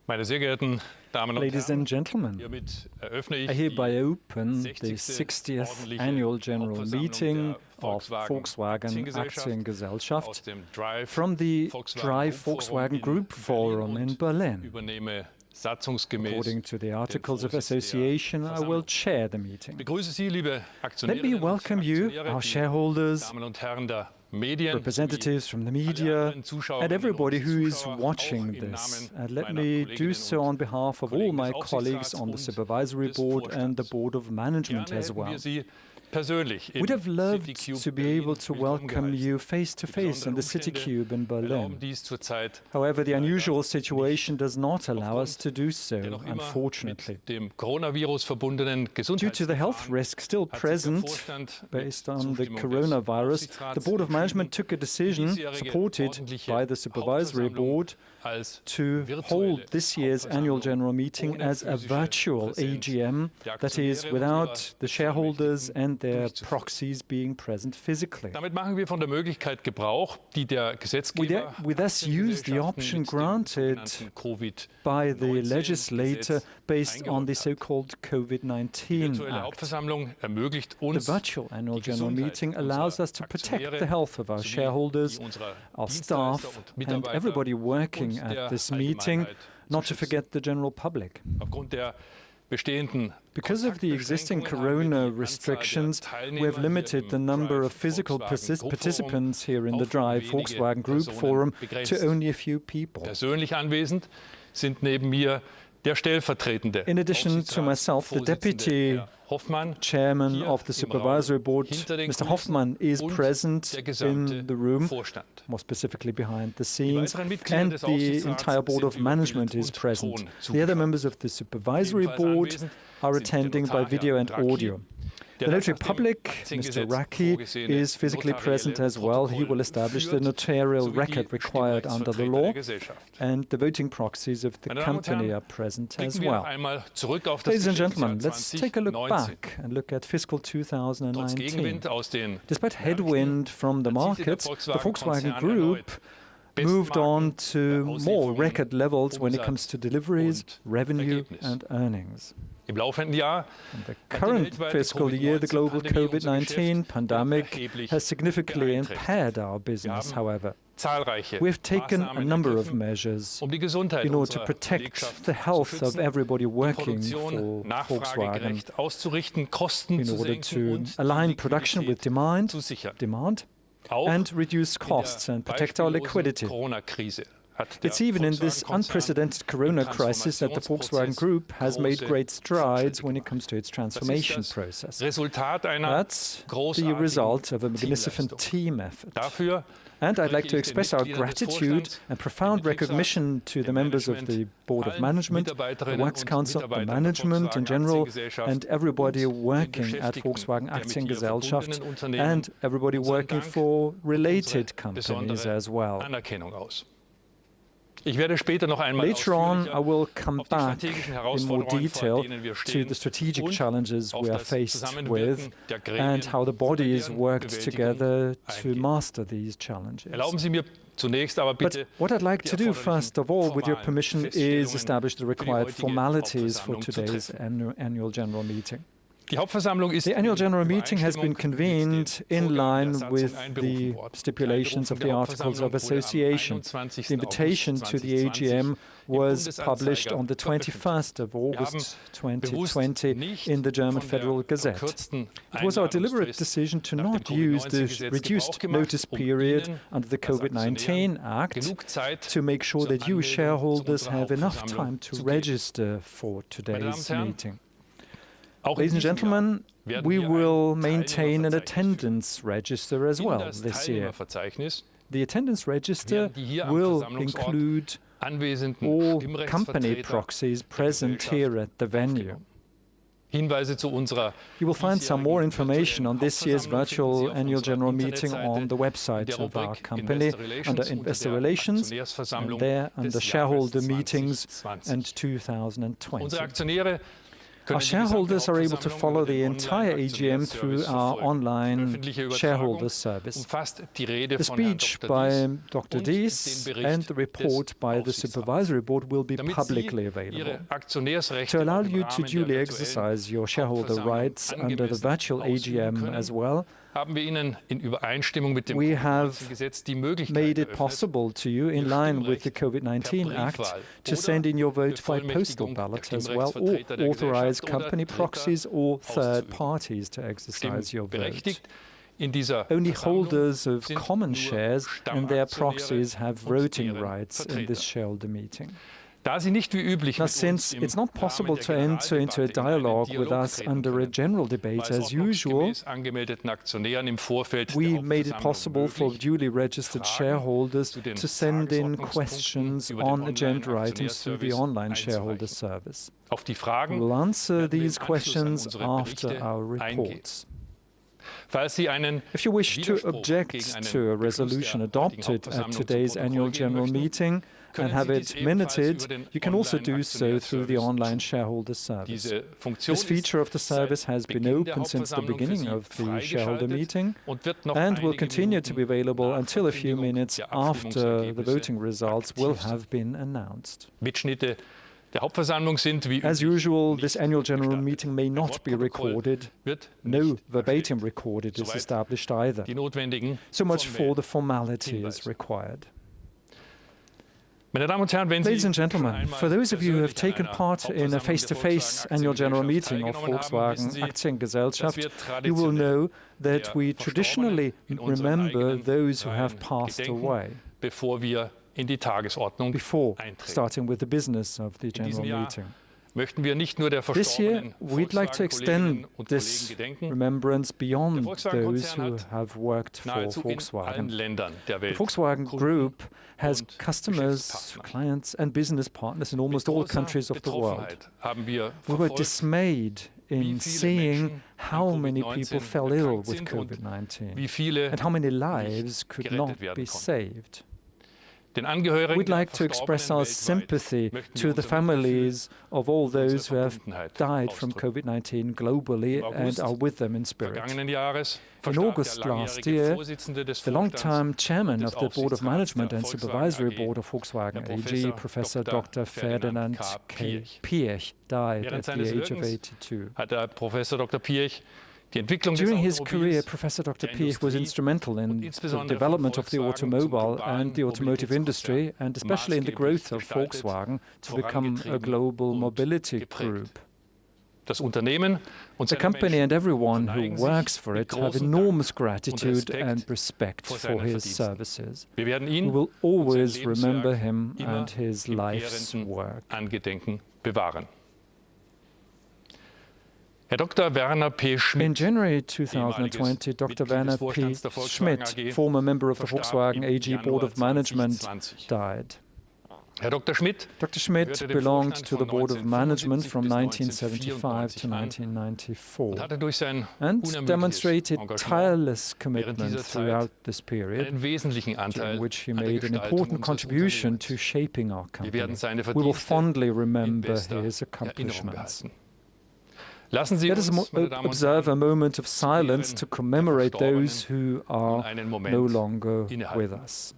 Meine sehr geehrten Damen und Ladies Herren, and gentlemen, hiermit eröffne ich I hereby die open the 60. 60th Annual General Hauptversammlung Meeting der of Volkswagen Aktiengesellschaft Aktiengesellschaft aus dem Drive from the Drive Volkswagen Volkswagen Group Forum in Berlin. Übernehme satzungsgemäß According to the Articles of Vorsitz der Association, I will Versammlung. chair the meeting. Begrüße Sie, liebe Let Aktionärinnen me und welcome you, Aktionäre, our die shareholders, Damen und Herren der Medien, representatives from the sowie alle media, anderen Zuschauerinnen and everybody und who is Zuschauer, watching auch im this. Namen And let meiner me Kolleginnen do so on behalf of all Kollegen my des colleagues on the Aufsichtsrats und Supervisory des Board and the Vorstands. Board of Management Gerne as hätten well. wir Sie persönlich im We'd have loved CityCube to be Berlin able to willkommen welcome geheißen. you face to Die face in besonderen the City Umstände Cube in erlauben Berlin. dies zurzeit However, the leider unusual nicht. situation does not allow us to do so, Der noch immer unfortunately. mit dem Coronavirus verbundenen Due to the health Gesundheitsverfahren risk still hat sich der present, Vorstand based mit on the Zustimmung des coronavirus, the Aufsichtsrats Board of Management entschieden, took a decision, diesjährige supported ordentliche by the Supervisory Hauptversammlung Board, als to virtuelle hold this year's annual Hauptversammlung general meeting ohne as a physische virtual Präsenz AGM, der that is, Aktionäre und without ihrer the shareholders Bevollmächtigten and their durchzuführen. proxies being present physically. Damit machen wir von der Möglichkeit Gebrauch, die der Gesetzgeber We thus use the option granted by the legislator based on the so-called COVID-19 virtuelle Act. Hauptversammlung ermöglicht The uns, virtual annual die general Gesundheit meeting allows us to unserer protect Aktionäre the health of our sowie shareholders, die unserer our Dienstleister staff, und and Mitarbeiter everybody working und der at this meeting, Allgemeinheit not zu to schützen. forget the general public. Aufgrund der bestehenden Because of the existing corona restrictions, we have limited the number of physical participants here in the Drive Volkswagen Group Forum to only a few people. Persönlich anwesend sind neben mir der stellvertretende In addition to myself, the Deputy Herr Hoffmann, Chairman hier of the im Supervisory Raum Board, hinter den Mr. Kulissen Hoffmann, is und present der gesamte in the room, Vorstand. more specifically behind the scenes, weiteren Mitglieder and des the Aufsichtsrats entire Board sind of über Management Bild is und present. Ton The other zugeschaltet. members of the Supervisory Ebenfalls Board anwesend are sind der attending by Notar, video Herr and Racki, audio. der The das notary nach dem public, Mr. Aktiengesetz Racki, vorgesehene is physically present notarielle as well. He will Protokoll establish the führt, notarial sowie die record required under the Stimmrechtsvertreter law, der Gesellschaft. and the voting proxies of the Meine Damen und company Herren, are present as Blicken wir well. einmal zurück auf das Ladies and Geschäftsjahr gentlemen, let's take a look 2019. back and look at fiscal Trotz 2019. Gegenwind aus den Despite headwind from the markets, the Volkswagen Group moved on to more record levels when it comes to deliveries, revenue and earnings. Im laufenden Jahr In the current fiscal year, the global COVID-19 pandemic has significantly impaired our business, however. zahlreiche We have taken a Maßnahmen number of ergriffen, measures um die Gesundheit in order to unserer protect Belegschaft the zu health of schützen, everybody die working Produktion for Volkswagen nachfragegerecht auszurichten, Kosten in zu order senken to und align die production with Liquidität zu demand sichern. Auch and reduce in costs der and protect our beispiellosen liquidity. Corona-Krise hat der It's even in this Volkswagen-Konzern unprecedented corona crisis that the Volkswagen Group has made great strides when it comes to its transformation process. Resultat einer That's the großartigen result of a magnificent Teamleistung. team effort. Dafür And I'd like to möchte ich den express our Mitgliedern des gratitude Vorstands, and dem profound Betriebsrat, recognition to the dem members of Management, the Board of allen Management, the Mitarbeiterinnen Works und Council, the Mitarbeitern der management in Volkswagen general, Aktiengesellschaft and everybody und den working at Beschäftigten Volkswagen der mit ihr Aktiengesellschaft, verbundenen Unternehmen and everybody unseren working Dank for und related unsere companies besondere as well. Anerkennung aus. Ich werde später noch einmal Later on, I ausführlicher will come auf die back strategischen in more Herausforderungen, vor detail denen wir to stehen, the strategic und challenges auf we are das faced with Zusammenwirken der Gremien and how the bodies deren worked Bewältigung together to eingehen. master these challenges. Erlauben Sie mir zunächst aber But bitte what I'd like die to do erforderlichen first of all, with your formalen permission, is Feststellungen establish the für die required heutige formalities for Hauptversammlung zu today's treffen. annual general meeting. Die Hauptversammlung ist The annual in general meeting has been Übereinstimmung mit den convened in Vorgaben line der with Satzung einberufen the worden. stipulations of Die the Einberufung der Articles of Hauptversammlung wurde am Association. 21. The invitation August to the 2020 AGM im was Bundesanzeiger published on the veröffentlicht. 21st of August bewusst 2020 nicht in the German von der Federal Gazette. verkürzten It was our deliberate Einladungsfrist decision to nach dem not use the Covid-19-Gesetz reduced Gebrauch gemacht, notice um period Ihnen under the als COVID-19 Aktionären Act genug Zeit to make sure zur that you Anmeldung zu shareholders unserer have enough Hauptversammlung time to zu geben. register for Meine Damen today's und Herren, meeting. auch in Ladies and diesem Jahr gentlemen, werden we wir ein will maintain an Teilnehmerverzeichnis attendance register as In well das this year. Teilnehmerverzeichnis The attendance register werden die hier am will Versammlungsort include anwesenden all company Stimmrechtsvertreter proxies der present Gesellschaft here at the venue. aufgenommen. Hinweise zu unserer You will find some more information on this year's Hauptversammlung virtual finden Sie auf annual unserer general meeting Internetseite on the in website der of our Rubrik company under Investor Relations, and Aktionärsversammlung there under des Shareholder Jahres Meetings 2020. and 2020. Unsere Aktionäre Our shareholders are able to follow the entire AGM through our online shareholder service. The speech by Dr. Dies and the report by the Supervisory Board will be publicly available. To allow you to duly exercise your shareholder rights under the virtual AGM as well, we have made it possible to you, in line with the COVID-19 Act, to send in your vote by postal ballot as well, or authorize company proxies or third parties to exercise your vote. Only holders of common shares and their proxies have voting rights in this shareholder meeting. Now, since it's not possible to enter into a dialogue with us under a general debate as usual, we made it possible for duly registered shareholders to send in questions on agenda items through the online shareholder service. We will answer these questions after our reports. If you wish to object to a resolution adopted at today's annual general meeting and have it minuted, you can also do so through the online shareholder service. This feature of the service has been open since the beginning of the shareholder meeting and will continue to be available until a few minutes after the voting results will have been announced. As usual, this annual general meeting may not be recorded. No verbatim recorded is established either. So much for the formalities required. Ladies and gentlemen, for those of you who have taken part in a face-to-face annual general meeting of Volkswagen Aktiengesellschaft, you will know that we traditionally remember those who have passed away before starting with the business of the general meeting. This year, we'd like to extend this remembrance beyond those who have worked for Volkswagen. The Volkswagen Group has customers, clients and business partners in almost all countries of the world. We were dismayed in seeing how many people fell ill with COVID-19 and how many lives could not be saved. We'd like to express our sympathy to the families of all those who have died from COVID-19 globally and are with them in spirit. In August last year, the long-time chairman of the Board of Management and Supervisory Board of Volkswagen AG, Professor Dr. Ferdinand K. Piech, died at the age of 82. During his career, Professor Dr. Piech was instrumental in the development of the automobile and the automotive industry, and especially in the growth of Volkswagen to become a global mobility group. The company and everyone who works for it have enormous gratitude and respect for his services. We will always remember him and his life's work. In January 2020, Dr. Werner P. Schmidt, former member of the Volkswagen AG Board of Management, died. Dr. Schmidt belonged to the Board of Management from 1975 to 1994 and demonstrated tireless commitment throughout this period, during which he made an important contribution to shaping our company. We will fondly remember his accomplishments. Let us observe a moment of silence to commemorate those who are no longer with us.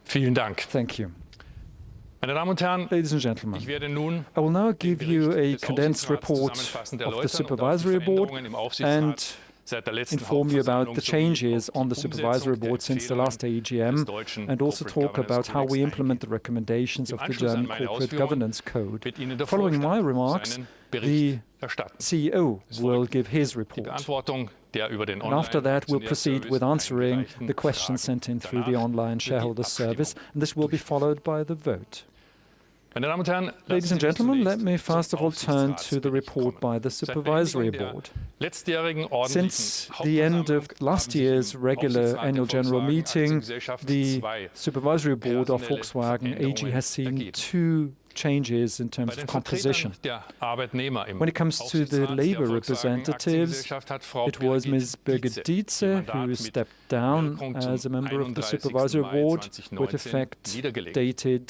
Vielen Dank. Thank you. Ladies and gentlemen, I will now give you a condensed report of the Supervisory Board and inform you about the changes on the Supervisory Board since the last AGM, and also talk about how we implement the recommendations of the German Corporate Governance Code. Following my remarks, the CEO will give his report. And after that, we'll proceed with answering the questions sent in through the online shareholder service, and this will be followed by the vote. Ladies and gentlemen, let me first of all turn to the report by the Supervisory Board. Since the end of last year's regular annual general meeting, the Supervisory Board of Volkswagen AG has seen two changes in terms of composition. When it comes to the labor representatives, it was Ms. Birgit Dietze who stepped down as a member of the Supervisory Board with effect dated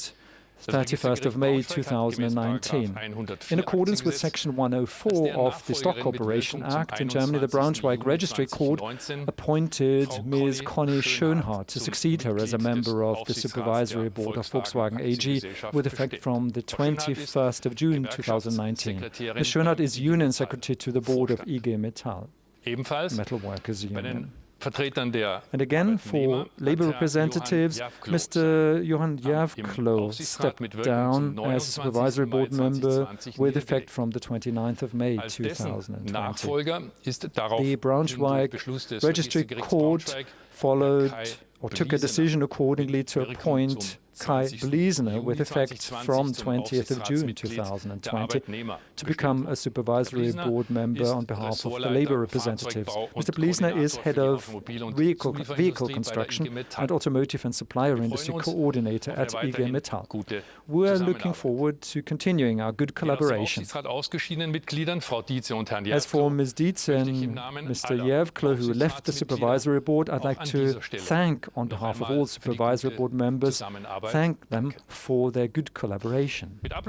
31st of May 2019. In accordance with Section 104 of the Stock Corporation Act, in Germany, the Braunschweig Registry Court appointed Ms. Conny Schönhardt to succeed her as a member of the Supervisory Board of Volkswagen AG with effect from the 21st of June 2019. Ms. Schönhardt is Union Secretary to the Board of IG Metall, Metal Workers Union. And again, for labor representatives, Mr. Johann Järvklo stepped down as a Supervisory Board member with effect from the 29th of May 2020. The Braunschweig Registry Court followed or took a decision accordingly to appoint Kai Bliesner with effect from 20th of June 2020 to become a Supervisory Board member on behalf of the labor representatives. Mr. Bliesner is head of vehicle construction and automotive and supplier industry coordinator at IG Metall. We're looking forward to continuing our good collaboration. As for Ms. Dietze and Mr. Järvklo, who left the Supervisory Board, I'd like to thank, on behalf of all Supervisory Board members, thank them for their good collaboration. At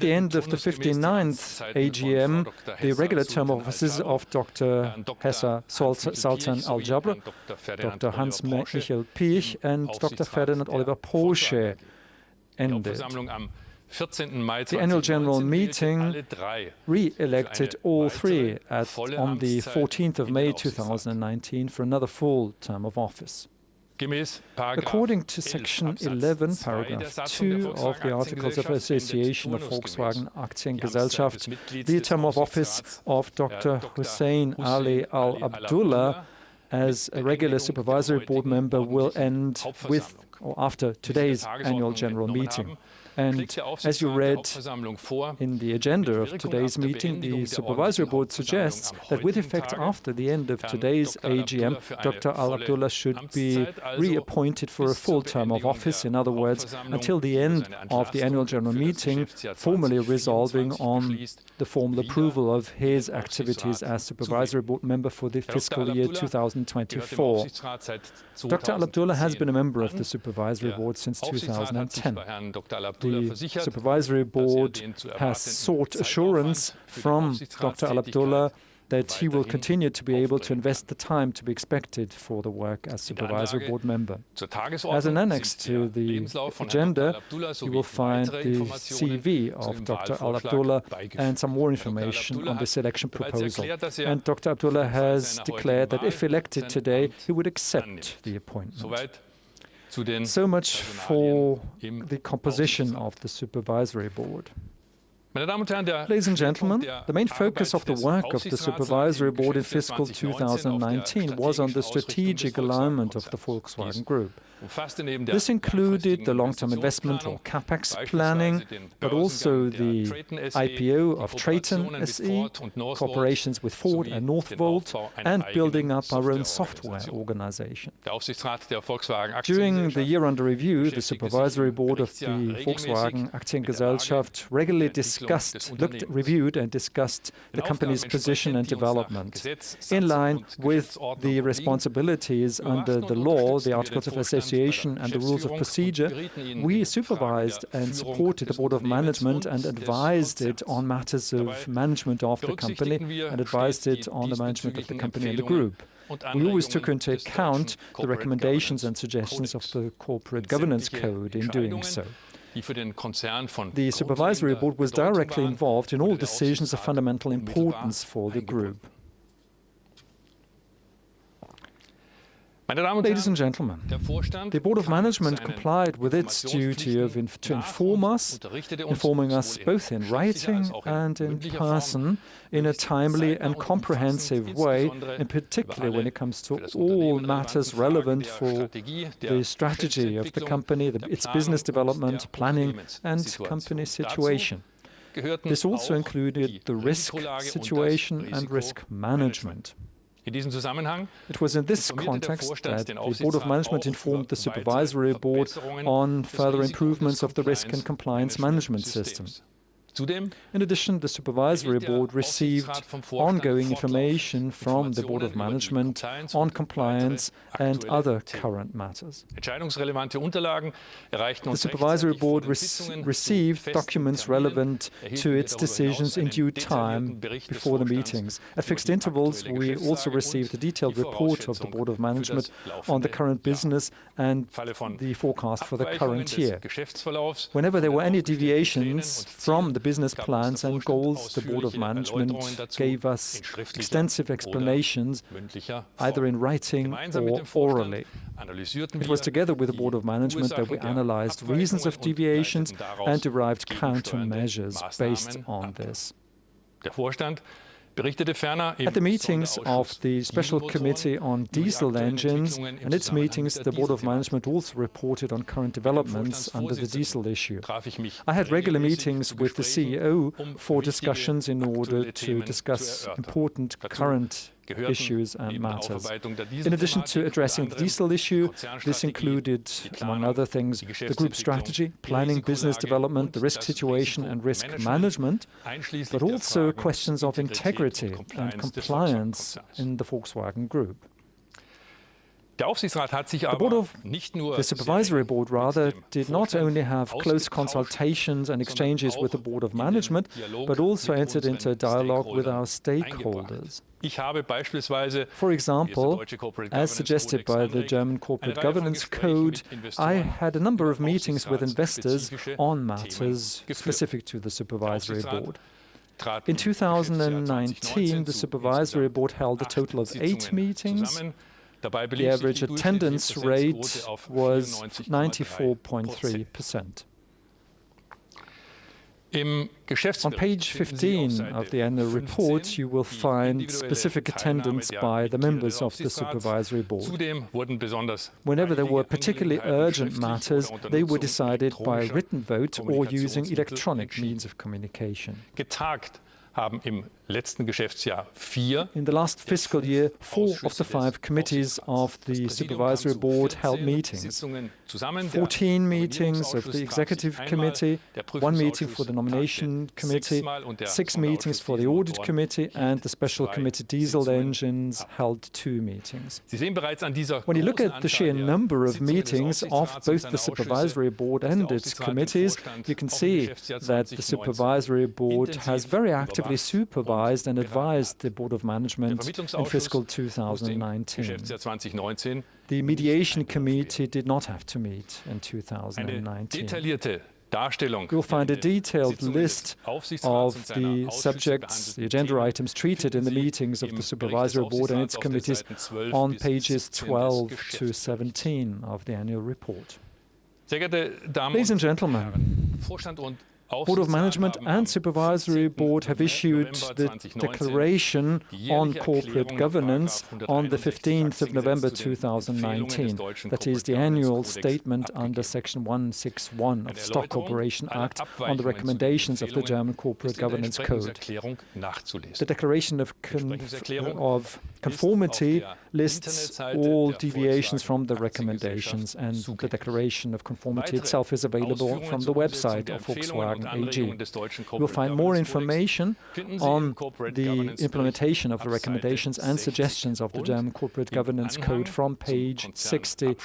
the end of the 59th AGM, the regular term of offices of Dr. Hessa Sultan Al-Jabr, Dr. Hans-Michael Piech and Dr. Ferdinand Oliver Porsche ended. The annual general meeting re-elected all three on the 14th of May 2019 for another full term of office. According to Section 11, Paragraph 2 of the Articles of Association of Volkswagen Aktiengesellschaft, the term of office of Dr. Hussein Ali Al-Abdullah as a regular Supervisory Board member will end with or after today's annual general meeting. And as you read in the agenda of today's meeting, the Supervisory Board suggests that with effect after the end of today's AGM, Dr. Al-Abdullah should be reappointed for a full term of office, in other words, until the end of the annual general meeting, formally resolving on the formal approval of his activities as Supervisory Board member for the fiscal year 2024. Dr. Al-Abdullah has been a member of the Supervisory Board since 2010. The Supervisory Board has sought assurance from Dr. Al-Abdullah that he will continue to be able to invest the time to be expected for the work as Supervisory Board member. As an annex to the agenda, you will find the CV of Dr. Al-Abdullah and some more information on the selection proposal. And Dr. Abdullah has declared that if elected today, he would accept the appointment. So much for the composition of the Supervisory Board. Ladies and gentlemen, the main focus of the work of the Supervisory Board in fiscal 2019 was on the strategic alignment of the Volkswagen Group. This included the long-term investment or CapEx planning, but also the IPO of Traton SE, cooperations with Ford and Northvolt, and building up our own software organization. During the year under review, the Supervisory Board of the Volkswagen Aktiengesellschaft regularly reviewed and discussed the company's position and development. In line with the responsibilities under the law, the Articles of Association and the rules of procedure, we supervised and supported the Board of Management and advised it on matters of management of the company and advised it on the management of the company and the group. We always took into account the recommendations and suggestions of the Corporate Governance Code in doing so. The Supervisory Board was directly involved in all decisions of fundamental importance for the group. Ladies and gentlemen, the Board of Management complied with its duty to inform us, informing us both in writing and in person in a timely and comprehensive way, in particular when it comes to all matters relevant for the strategy of the company, its business development, planning and company situation. This also included the risk situation and risk management. It was in this context that the Board of Management informed the Supervisory Board on further improvements of the risk and compliance management system. In addition, the Supervisory Board received ongoing information from the Board of Management on compliance and other current matters. The Supervisory Board received documents relevant to its decisions in due time before the meetings. At fixed intervals, we also received a detailed report of the Board of Management on the current business and the forecast for the current year. Whenever there were any deviations from the business plans and goals, the Board of Management gave us extensive explanations, either in writing or orally. It was together with the Board of Management that we analyzed reasons of deviations and derived countermeasures based on this. At the meetings of the Special Committee on Diesel Engines and its meetings, the Board of Management also reported on current developments under the diesel issue. I had regular meetings with the CEO for discussions in order to discuss important current issues and matters. In addition to addressing the diesel issue, this included, among other things, the group strategy, planning, business development, the risk situation and risk management, but also questions of integrity and compliance in the Volkswagen Group. The Supervisory Board, rather, did not only have close consultations and exchanges with the Board of Management, but also entered into a dialogue with our stakeholders. For example, as suggested by the German Corporate Governance Code, I had a number of meetings with investors on matters specific to the Supervisory Board. In 2019, the Supervisory Board held a total of 8 meetings. The average attendance rate was 94.3%. On page 15 of the annual report, you will find specific attendance by the members of the Supervisory Board. Whenever there were particularly urgent matters, they were decided by written vote or using electronic means of communication. In the last fiscal year, 4 of the 5 committees of the Supervisory Board held meetings. 14 meetings of the Executive Committee, 1 meeting for the Nomination Committee, 6 meetings for the Audit Committee, and the Special Committee Diesel Engines held 2 meetings. When you look at the sheer number of meetings of both the Supervisory Board and its committees, you can see that the Supervisory Board has very actively supervised and advised the Board of Management in fiscal 2019. The Mediation Committee did not have to meet in 2019. You'll find a detailed list of the subjects, the agenda items treated in the meetings of the Supervisory Board and its committees on pages 12 to 17 of the annual report. Ladies and gentlemen, Board of Management and Supervisory Board have issued the Declaration on Corporate Governance on the 15th of November 2019. That is the annual statement under Section 161 of the Stock Corporation Act on the recommendations of the German Corporate Governance Code. The Declaration of Conformity lists all deviations from the recommendations, and the Declaration of Conformity itself is available from the website of Volkswagen AG. You'll find more information on the implementation of the recommendations and suggestions of the German Corporate Governance Code from page 60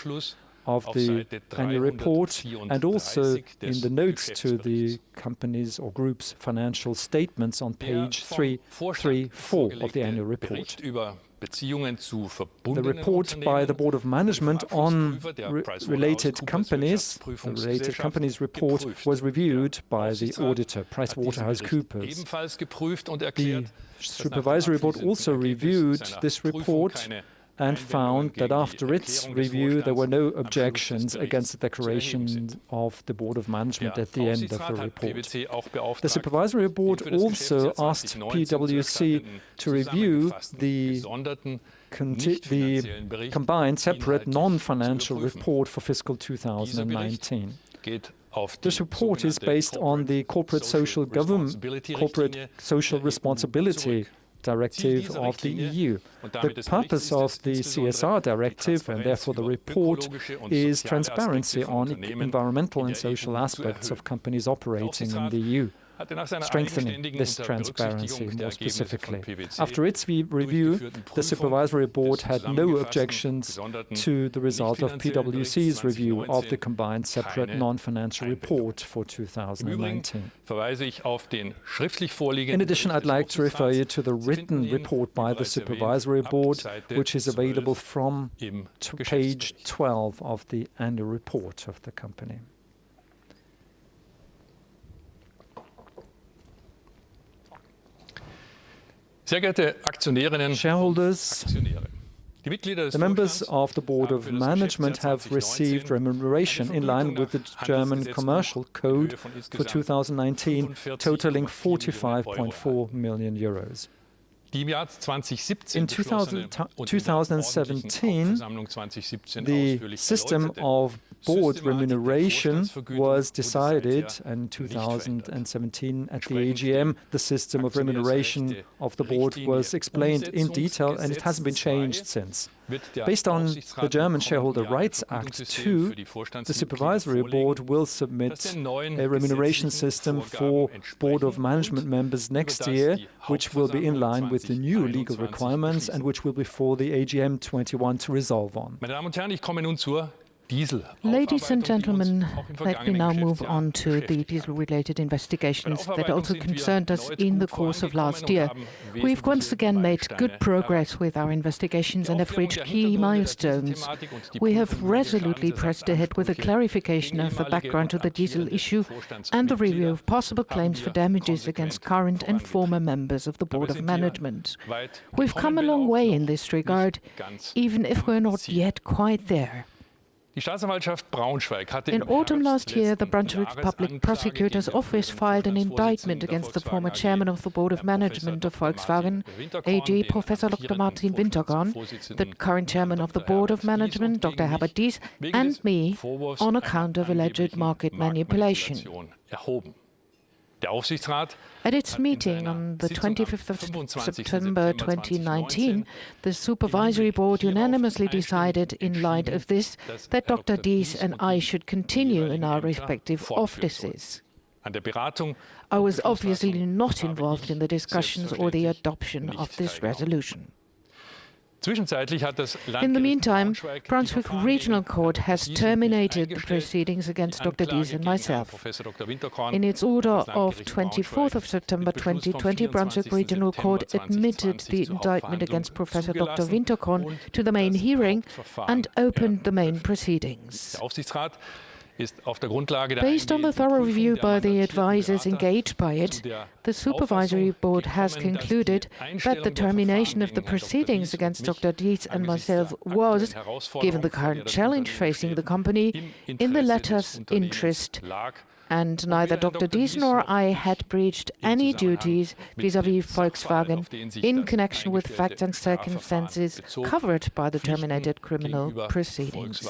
of the annual report, and also in the notes to the company's or group's financial statements on page 334 of the annual report. The report by the Board of Management on related companies, the related companies report, was reviewed by the auditor, PricewaterhouseCoopers. The Supervisory Board also reviewed this report and found that after its review there were no objections against the declaration of the Board of Management at the end of the report. The Supervisory Board also asked PwC to review the combined separate non-financial report for fiscal 2019. This report is based on the corporate social responsibility Directive of the EU. The purpose of the CSR Directive, and therefore the report, is transparency on environmental and social aspects of companies operating in the EU, strengthening this transparency more specifically. After its review, the Supervisory Board had no objections to the result of PwC's review of the combined separate non-financial report for 2019. In addition, I'd like to refer you to the written report by the Supervisory Board, which is available from page 12 of the annual report of the company. Shareholders, the members of the Board of Management have received remuneration in line with the German Commercial Code for 2019, totaling 45.4 million euros. In 2017, the system of board remuneration was decided, and in 2017 at the AGM, the system of remuneration of the board was explained in detail, and it hasn't been changed since. Based on the German Shareholder Rights Act 2, the Supervisory Board will submit a remuneration system for Board of Management members next year, which will be in line with the new legal requirements and which will be for the AGM 21 to resolve on. Ladies and gentlemen, let me now move on to the diesel-related investigations that also concerned us in the course of last year. We've once again made good progress with our investigations and have reached key milestones. We have resolutely pressed ahead with a clarification of the background to the diesel issue and the review of possible claims for damages against current and former members of the Board of Management. We've come a long way in this regard, even if we're not yet quite there. In autumn last year, the Brunswick Public Prosecutor's Office filed an indictment against the former chairman of the Board of Management of Volkswagen AG, Professor Dr. Martin Winterkorn, the current chairman of the Board of Management, Dr. Herbert Dies, and me, on account of alleged market manipulation. At its meeting on the 25th of September 2019, the Supervisory Board unanimously decided, in light of this, that Dr. Dies and I should continue in our respective offices. I was obviously not involved in the discussions or the adoption of this resolution. In the meantime, Brunswick Regional Court has terminated the proceedings against Dr. Dies and myself. In its order of 24th of September 2020, Brunswick Regional Court admitted the indictment against Professor Dr. Winterkorn to the main hearing and opened the main proceedings. Based on the thorough review by the advisors engaged by it, the Supervisory Board has concluded that the termination of the proceedings against Dr. Dies and myself was, given the current challenge facing the company, in the latter's interest, and neither Dr. Dies nor I had breached any duties vis-à-vis Volkswagen in connection with facts and circumstances covered by the terminated criminal proceedings.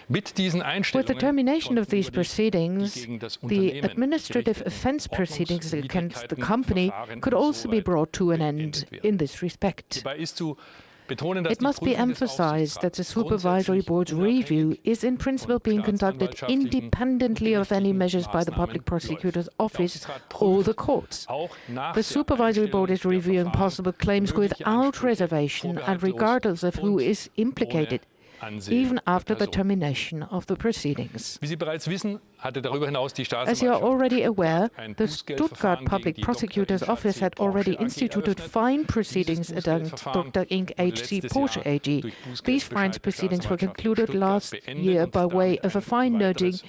With the termination of these proceedings, the administrative offence proceedings against the company could also be brought to an end in this respect. It must be emphasized that the Supervisory Board's review is in principle being conducted independently of any measures by the Public Prosecutor's Office or the courts. The Supervisory Board is reviewing possible claims without reservation and regardless of who is implicated, even after the termination of the proceedings. As you are already aware, the Stuttgart Public Prosecutor's Office had already instituted fine proceedings against Dr. Inc. HC Porsche AG. These fine proceedings were concluded last year by way of a fine notice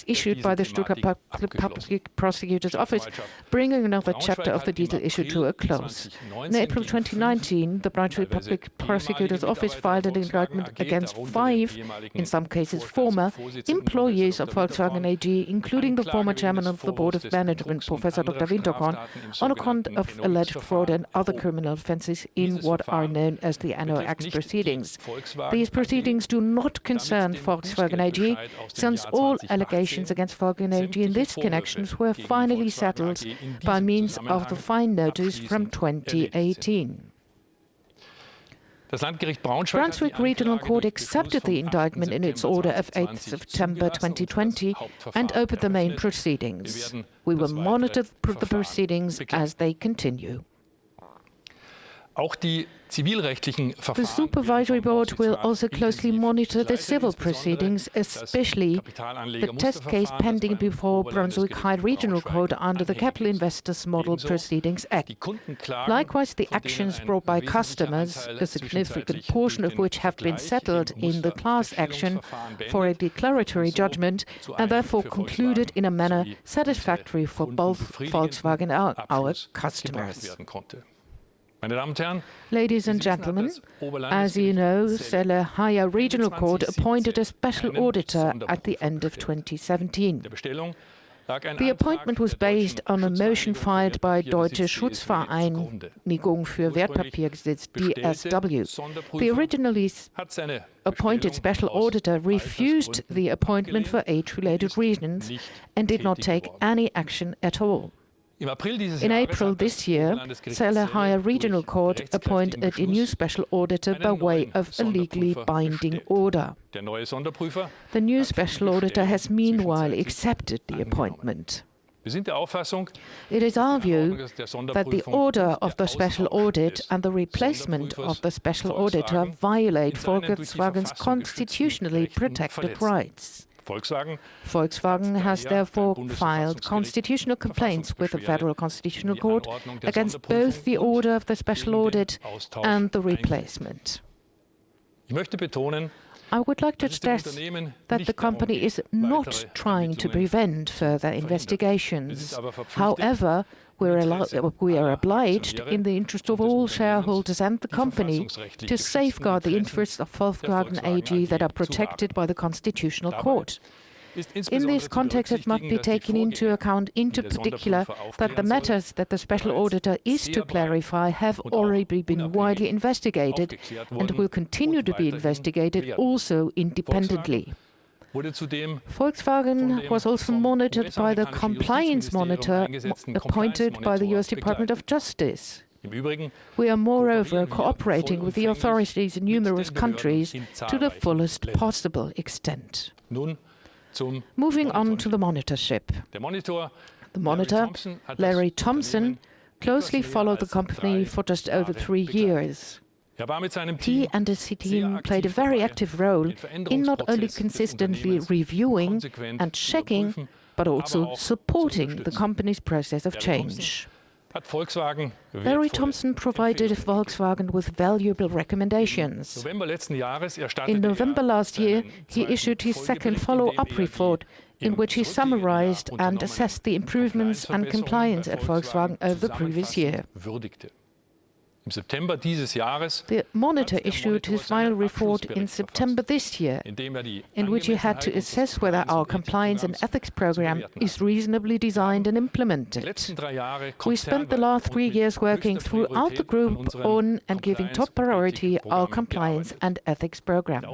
issued by the Stuttgart Public Prosecutor's Office, bringing another chapter of the diesel issue to a close. In April 2019, the Brunswick Public Prosecutor's Office filed an indictment against 5, in some cases former, employees of Volkswagen AG, including the former chairman of the Board of Management, Professor Dr. Winterkorn, on account of alleged fraud and other criminal offences in what are known as the NOx proceedings. These proceedings do not concern Volkswagen AG, since all allegations against Volkswagen AG in this connection were finally settled by means of the fine notice from 2018. Brunswick Regional Court accepted the indictment in its order of 8 September 2020 and opened the main proceedings. We will monitor the proceedings as they continue. The Supervisory Board will also closely monitor the civil proceedings, especially the test case pending before Brunswick High Regional Court under the Capital Investors Model Proceedings Act. Likewise, the actions brought by customers, a significant portion of which have been settled in the class action for a declaratory judgment, and therefore concluded in a manner satisfactory for both Volkswagen and our customers. Ladies and gentlemen, as you know, the Higher Regional Court appointed a special auditor at the end of 2017. The appointment was based on a motion filed by Deutsche Schutzvereinigung für Wertpapiergesetz, DSW. The originally appointed special auditor refused the appointment for age-related reasons and did not take any action at all. In April this year, the Higher Regional Court appointed a new special auditor by way of a legally binding order. The new special auditor has meanwhile accepted the appointment. It is our view that the order of the special audit and the replacement of the special auditor violate Volkswagen's constitutionally protected rights. Volkswagen has therefore filed constitutional complaints with the Federal Constitutional Court against both the order of the special audit and the replacement. I would like to stress that the company is not trying to prevent further investigations. However, we are obliged, in the interest of all shareholders and the company, to safeguard the interests of Volkswagen AG that are protected by the Constitutional Court. In this context, it must be taken into account, in particular, that the matters that the special auditor is to clarify have already been widely investigated and will continue to be investigated also independently. Volkswagen was also monitored by the compliance monitor appointed by the US Department of Justice. We are moreover cooperating with the authorities in numerous countries to the fullest possible extent. Moving on to the monitorship. The monitor, Larry Thompson, closely followed the company for just over 3 years. He and his team played a very active role in not only consistently reviewing and checking, but also supporting the company's process of change. Larry Thompson provided Volkswagen with valuable recommendations. In November last year, he issued his second follow-up report, in which he summarized and assessed the improvements and compliance at Volkswagen over the previous year. The monitor issued his final report in September this year, in which he had to assess whether our compliance and ethics program is reasonably designed and implemented. We spent the last 3 years working throughout the group on and giving top priority our compliance and ethics program.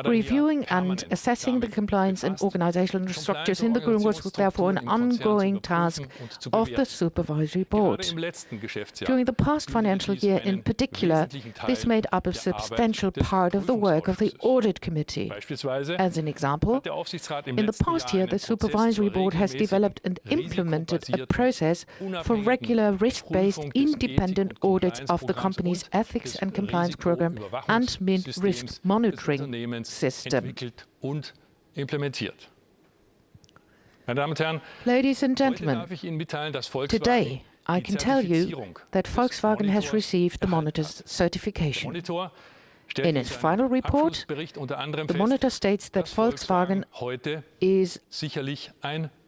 Reviewing and assessing the compliance and organizational structures in the group was therefore an ongoing task of the Supervisory Board. During the past financial year in particular, this made up a substantial part of the work of the Audit Committee. As an example, in the past year, the Supervisory Board has developed and implemented a process for regular risk-based independent audits of the company's ethics and compliance program and risk monitoring system. Ladies and gentlemen, today I can tell you that Volkswagen has received the monitor's certification. In its final report, the monitor states that Volkswagen is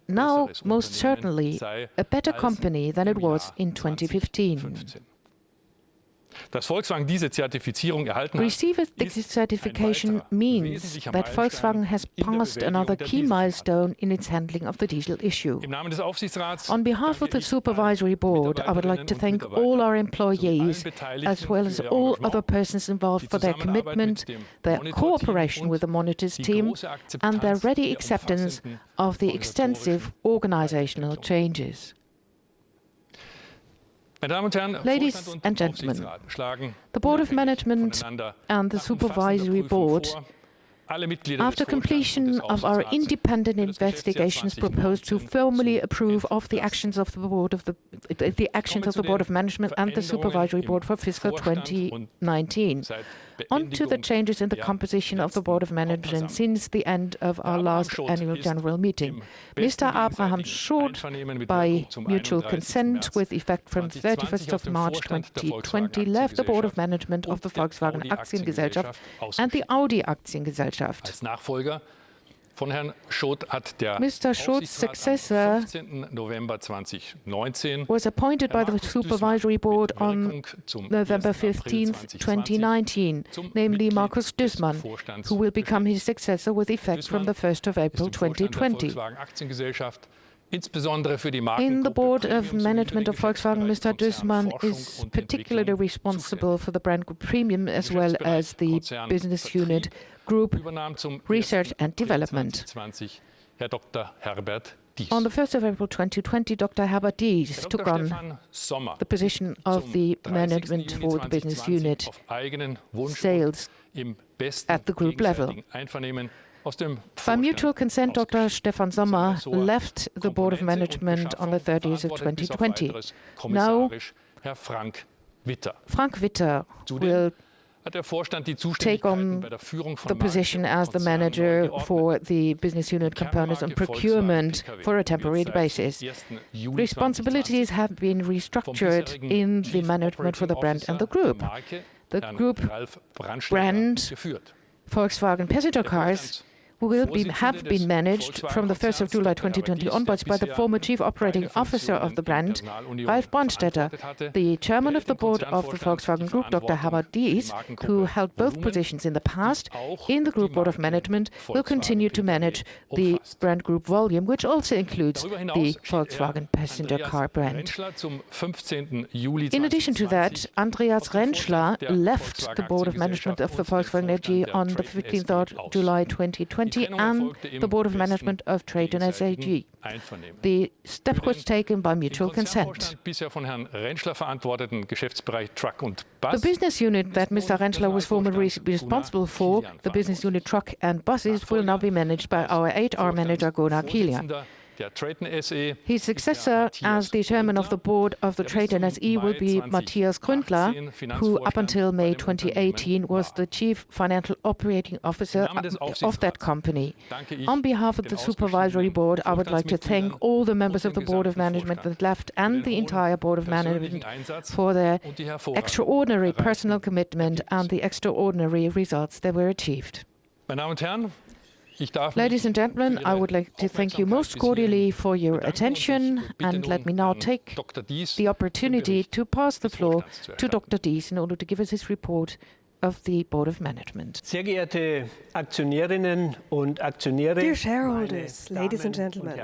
now most certainly a better company than it was in 2015. Volkswagen diese Zertifizierung erhalten hat, receiving this certification means that Volkswagen has passed another key milestone in its handling of the diesel issue. Im Namen des Aufsichtsrats On behalf of the Supervisory Board, I would like to thank all our employees, as well as all other persons involved for their commitment, their cooperation with the monitors team, and their ready acceptance of the extensive organizational changes. Ladies and gentlemen, the Board of Management and the Supervisory Board, after completion of our independent investigations, propose to formally approve of the actions of the Board of Management and the Supervisory Board for fiscal 2019. On to the changes in the composition of the Board of Management since the end of our last annual general meeting. Mr. Abraham Schot, by mutual consent with effect from 31st of March 2020, left the Board of Management of the Volkswagen Aktiengesellschaft and the Audi Aktiengesellschaft. Als Nachfolger von Herrn Schot hat der Mr. Schot's successor am 15. November 2019 was appointed by the Supervisory Board on November 15, 2019, namely Markus Dußmann, who will become his successor with effect from the 1st of April 2020. In the Board of Management of Volkswagen, Mr. Dußmann is particularly responsible for the brand group Premium as well as the business unit Group Research and Development. On the 1st of April 2020, Dr. Herbert Dies took on the position of the management for the business unit sales at the group level. By mutual consent, Dr. Stefan Sommer left the Board of Management on the 30th of 2020. Now, Frank Witter will take on the position as the manager for the business unit components and procurement for a temporary basis. Responsibilities have been restructured in the management for the brand and the group. The group brand, Volkswagen Passenger Cars, have been managed from the 1st of July 2020 onwards by the former Chief Operating Officer of the brand, Ralf Bornstetter. The Chairman of the Board of the Volkswagen Group, Dr. Herbert Dies, who held both positions in the past in the Group Board of Management, will continue to manage the brand group volume, which also includes the Volkswagen Passenger Car brand. In addition to that, Andreas Rentschler left the Board of Management of the Volkswagen AG on the 15th of July 2020 and the Board of Management of TRATON AG. The step was taken by mutual consent. The business unit that Mr. Rentschler was formerly responsible for, the business unit Truck and Buses, will now be managed by our HR manager Gunnar Kilian. His successor as the chairman of the board of the TRATON SE will be Matthias Gründler, who up until May 2018 was the chief financial operating officer of that company. On behalf of the supervisory board, I would like to thank all the members of the board of management that left and the entire board of management for their extraordinary personal commitment and the extraordinary results that were achieved. Ladies and gentlemen, I would like to thank you most cordially for your attention, and let me now take the opportunity to pass the floor to Dr. Dies in order to give us his report of the Board of Management. Sehr geehrte Aktionärinnen und Aktionäre, dear shareholders, ladies and gentlemen.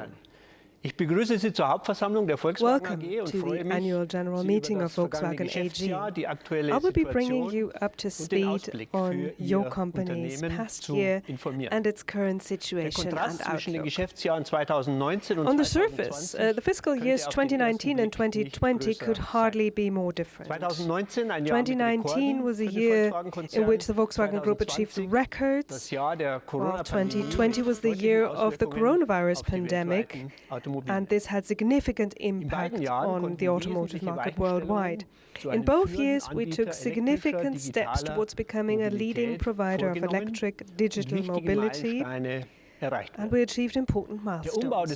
Ich begrüße Sie zur Hauptversammlung der Volkswagen Welcome AG und to freue the mich, annual general Sie meeting über of das vergangene Volkswagen AG. Geschäftsjahr, die aktuelle I will be bringing Situation you up to und den speed Ausblick on für your Ihr company's Unternehmen past zu year informieren. and its current Der situation Kontrast and zwischen den outlook. Geschäftsjahren 2019 und On the 2020 surface, the fiscal years könnte auf den ersten 2019 and Blick nicht 2020 größer could sein. hardly be more different. 2019, ein Jahr mit 2019 Rekorden was a für den year Volkswagen-Konzern. in which the Volkswagen Group achieved 2020, records, das Jahr der while Corona-Pandemie, 2020 was the deutliche year of the Auswirkungen coronavirus auf die pandemic, weltweiten Automobilmärkte. and this had significant In impact beiden Jahren on konnten the automotive wesentliche market Weichenstellungen worldwide. zu In einem both führenden years, we Anbieter took significant steps digitaler towards becoming a leading Mobilität provider of vorgenommen electric und digital wichtige mobility Meilensteine and we achieved important milestones. The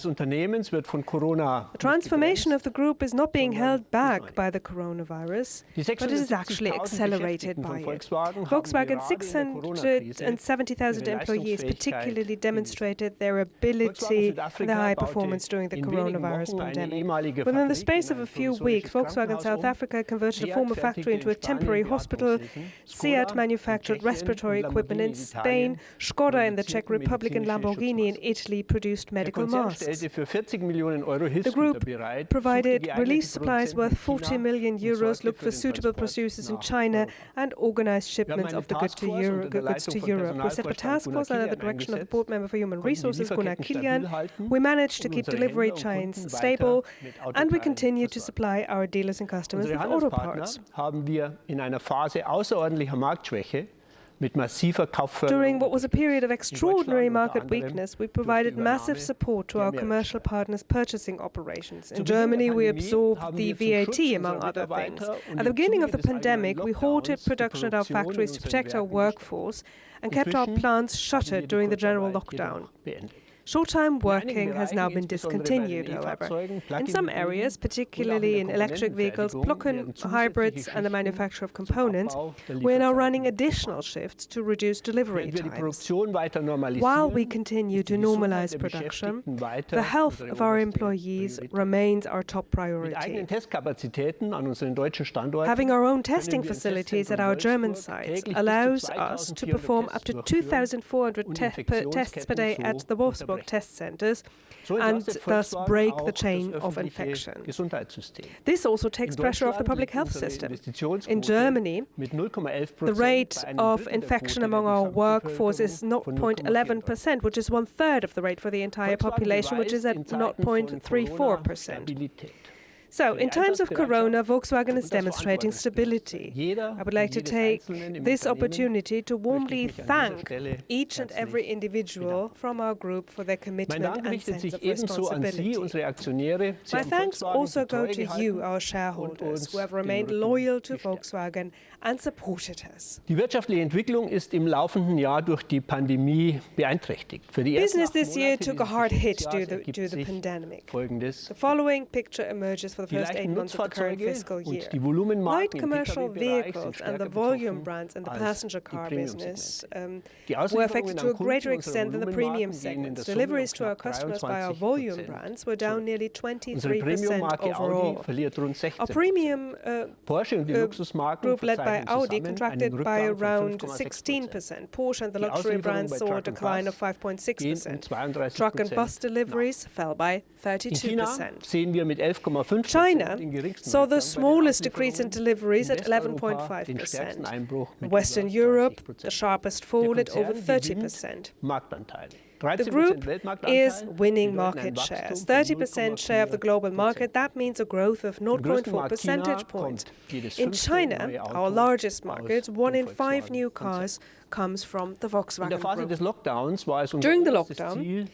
transformation of the group is not being held back by the coronavirus, but it is actually accelerated by it. Volkswagen's 670,000 employees particularly demonstrated their ability and their high performance during the coronavirus pandemic. Within the space of a few weeks, Volkswagen South Africa converted a former factory into a temporary hospital. Seat manufactured respiratory equipment in Spain. Škoda in the Czech Republic and Lamborghini in Italy produced medical masks. The group provided relief supplies worth 40 million euros, looked for suitable producers in China, and organized shipments of the goods to Europe. We set up a task force under the direction of the board member for human resources, Gunnar Kilian. We managed to keep delivery chains stable, and we continue to supply our dealers and customers with auto parts. During what was a period of extraordinary market weakness, we provided massive support to our commercial partners' purchasing operations. In Germany, we absorbed the VAT, among other things. At the beginning of the pandemic, we halted production at our factories to protect our workforce and kept our plants shuttered during the general lockdown. Short-time working has now been discontinued, however. In some areas, particularly in electric vehicles, plug-in hybrids, and the manufacture of components, we are now running additional shifts to reduce delivery times. While we continue to normalize production, the health of our employees remains our top priority. Having our own testing facilities at our German sites allows us to perform up to 2,400 tests per day at the Wolfsburg test centers and thus break the chain of infection. This also takes pressure off the public health system. In Germany, the rate of infection among our workforce is 0.11%, which is one-third of the rate for the entire population, which is at 0.34%. So, in times of corona, Volkswagen is demonstrating stability. I would like to take this opportunity to warmly thank each and every individual from our group for their commitment and sense of responsibility. My thanks also go to you, our shareholders, who have remained loyal to Volkswagen and supported us. Business this year took a hard hit due to the pandemic. The following picture emerges for the first 8 months of the current fiscal year. Light commercial vehicles and the volume brands in the passenger car business were affected to a greater extent than the premium segments. Deliveries to our customers by our volume brands were down nearly 23% overall. Our premium group led by Audi contracted by around 16%. Porsche and the luxury brands saw a decline of 5.6%. Truck and bus deliveries fell by 32%. China saw the smallest decrease in deliveries at 11.5%. Western Europe, the sharpest fall at over 30%. The group is winning market shares. 30% share of the global market, that means a growth of 0.4 percentage points. In China, our largest market, 1 in 5 new cars comes from the Volkswagen Group. During the lockdown,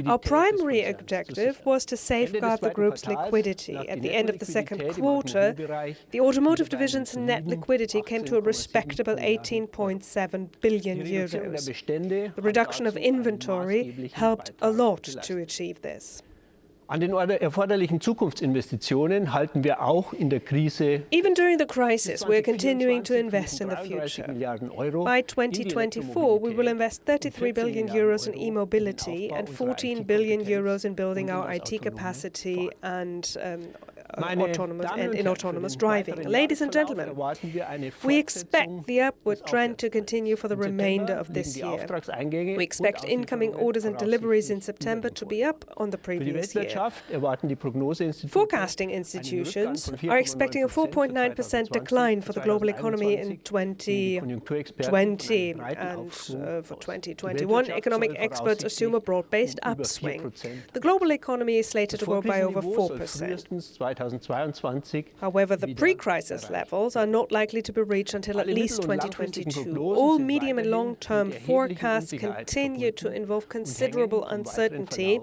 our primary objective was to safeguard the group's liquidity. At the end of the second quarter, the automotive division's net liquidity came to a respectable 18.7 billion euros. The reduction of inventory helped a lot to achieve this. An den erforderlichen Zukunftsinvestitionen halten wir auch in der Krise. Even during the crisis, we are continuing to invest in the future. By 2024, we will invest 33 billion euros in e-mobility and 14 billion euros in building our IT capacity and autonomous driving. Ladies and gentlemen, we expect the upward trend to continue for the remainder of this year. We expect incoming orders and deliveries in September to be up on the previous year. Forecasting institutions are expecting a 4.9% decline for the global economy in 2020, and for 2021, economic experts assume a broad-based upswing. The global economy is slated to grow by over 4%. However, the pre-crisis levels are not likely to be reached until at least 2022. All medium and long-term forecasts continue to involve considerable uncertainty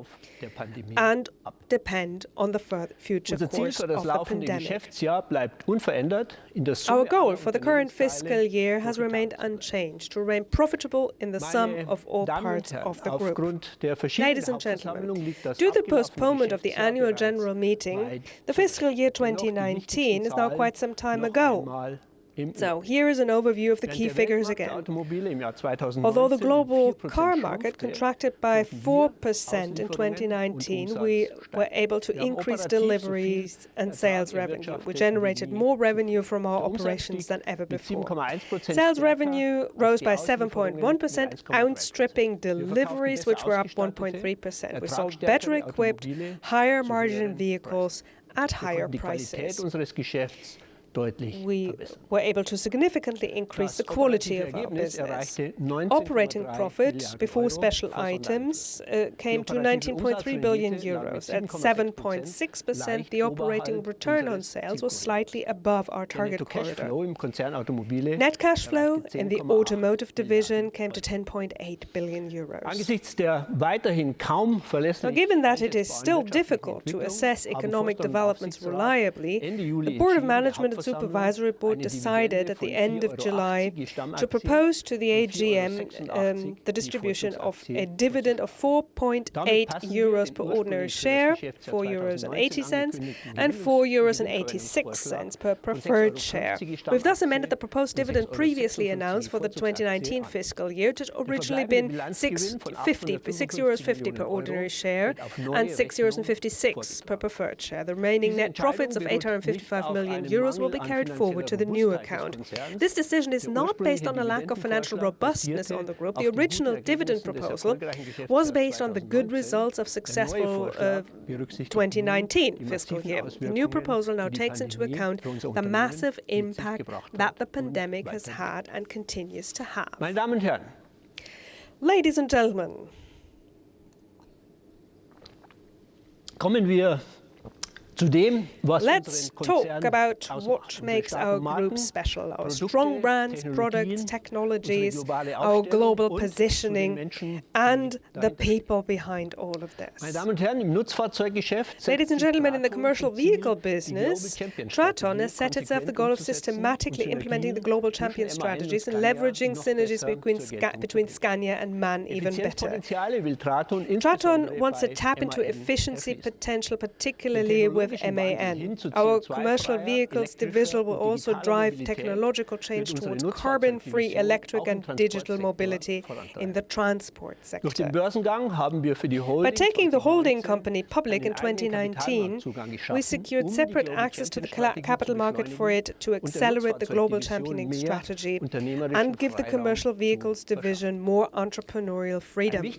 and depend on the future course of the pandemic. Our goal for the current fiscal year has remained unchanged, to remain profitable in the sum of all parts of the group. Ladies and gentlemen, due to the postponement of the annual general meeting, the fiscal year 2019 is now quite some time ago. So here is an overview of the key figures again. Although the global car market contracted by 4% in 2019, we were able to increase deliveries and sales revenue. We generated more revenue from our operations than ever before. Sales revenue rose by 7.1%, outstripping deliveries, which were up 1.3%. We sold better equipped, higher margin vehicles at higher prices. We were able to significantly increase the quality of our business. Operating profit before special items came to 19.3 billion euros. At 7.6%, the operating return on sales was slightly above our target corridor. Net cash flow in the automotive division came to 10.8 billion euros. Now, given that it is still difficult to assess economic developments reliably, the Board of Management and Supervisory Board decided at the end of July to propose to the AGM the distribution of a dividend of 4.8 euros per ordinary share, 4.80 euros, and 4.86 euros per preferred share. We've thus amended the proposed dividend previously announced for the 2019 fiscal year, which had originally been 6.50 euros per ordinary share and 6.56 euros per preferred share. The remaining net profits of 855 million euros will be carried forward to the new account. This decision is not based on a lack of financial robustness on the group. The original dividend proposal was based on the good results of successful 2019 fiscal year. The new proposal now takes into account the massive impact that the pandemic has had and continues to have. Ladies and gentlemen, let's talk about what makes our group special, our strong brands, products, technologies, our global positioning, and the people behind all of this. Ladies and gentlemen, in the commercial vehicle business, Traton has set itself the goal of systematically implementing the global champion strategies and leveraging synergies between Scania and MAN even better. Traton wants to tap into efficiency potential, particularly with MAN. Our commercial vehicles division will also drive technological change towards carbon-free electric and digital mobility in the transport sector. By taking the holding company public in 2019, we secured separate access to the capital market for it to accelerate the global championing strategy and give the commercial vehicles division more entrepreneurial freedom. The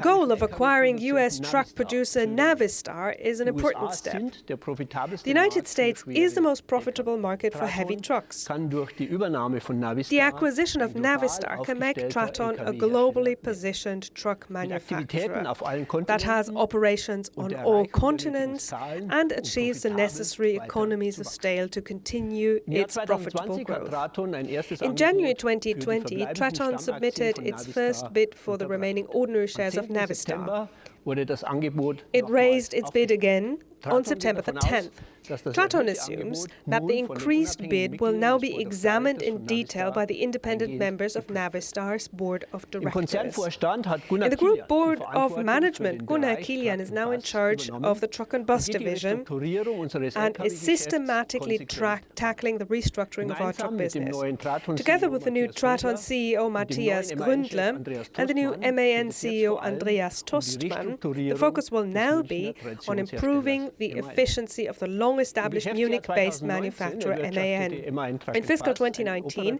goal of acquiring US truck producer Navistar is an important step. The United States is the most profitable market for heavy trucks. The acquisition of Navistar can make Traton a globally positioned truck manufacturer that has operations on all continents and achieves the necessary economies of scale to continue its profitable growth. In January 2020, Traton submitted its first bid for the remaining ordinary shares of Navistar. It raised its bid again on September the 10th. Traton assumes that the increased bid will now be examined in detail by the independent members of Navistar's board of directors. In the group board of management, Gunnar Kilian is now in charge of the truck and bus division and is systematically tackling the restructuring of our truck business. Together with the new Traton CEO Matthias Gründler and the new MAN CEO Andreas Tostmann, the focus will now be on improving the efficiency of the long long-established Munich-based manufacturer MAN. In fiscal 2019,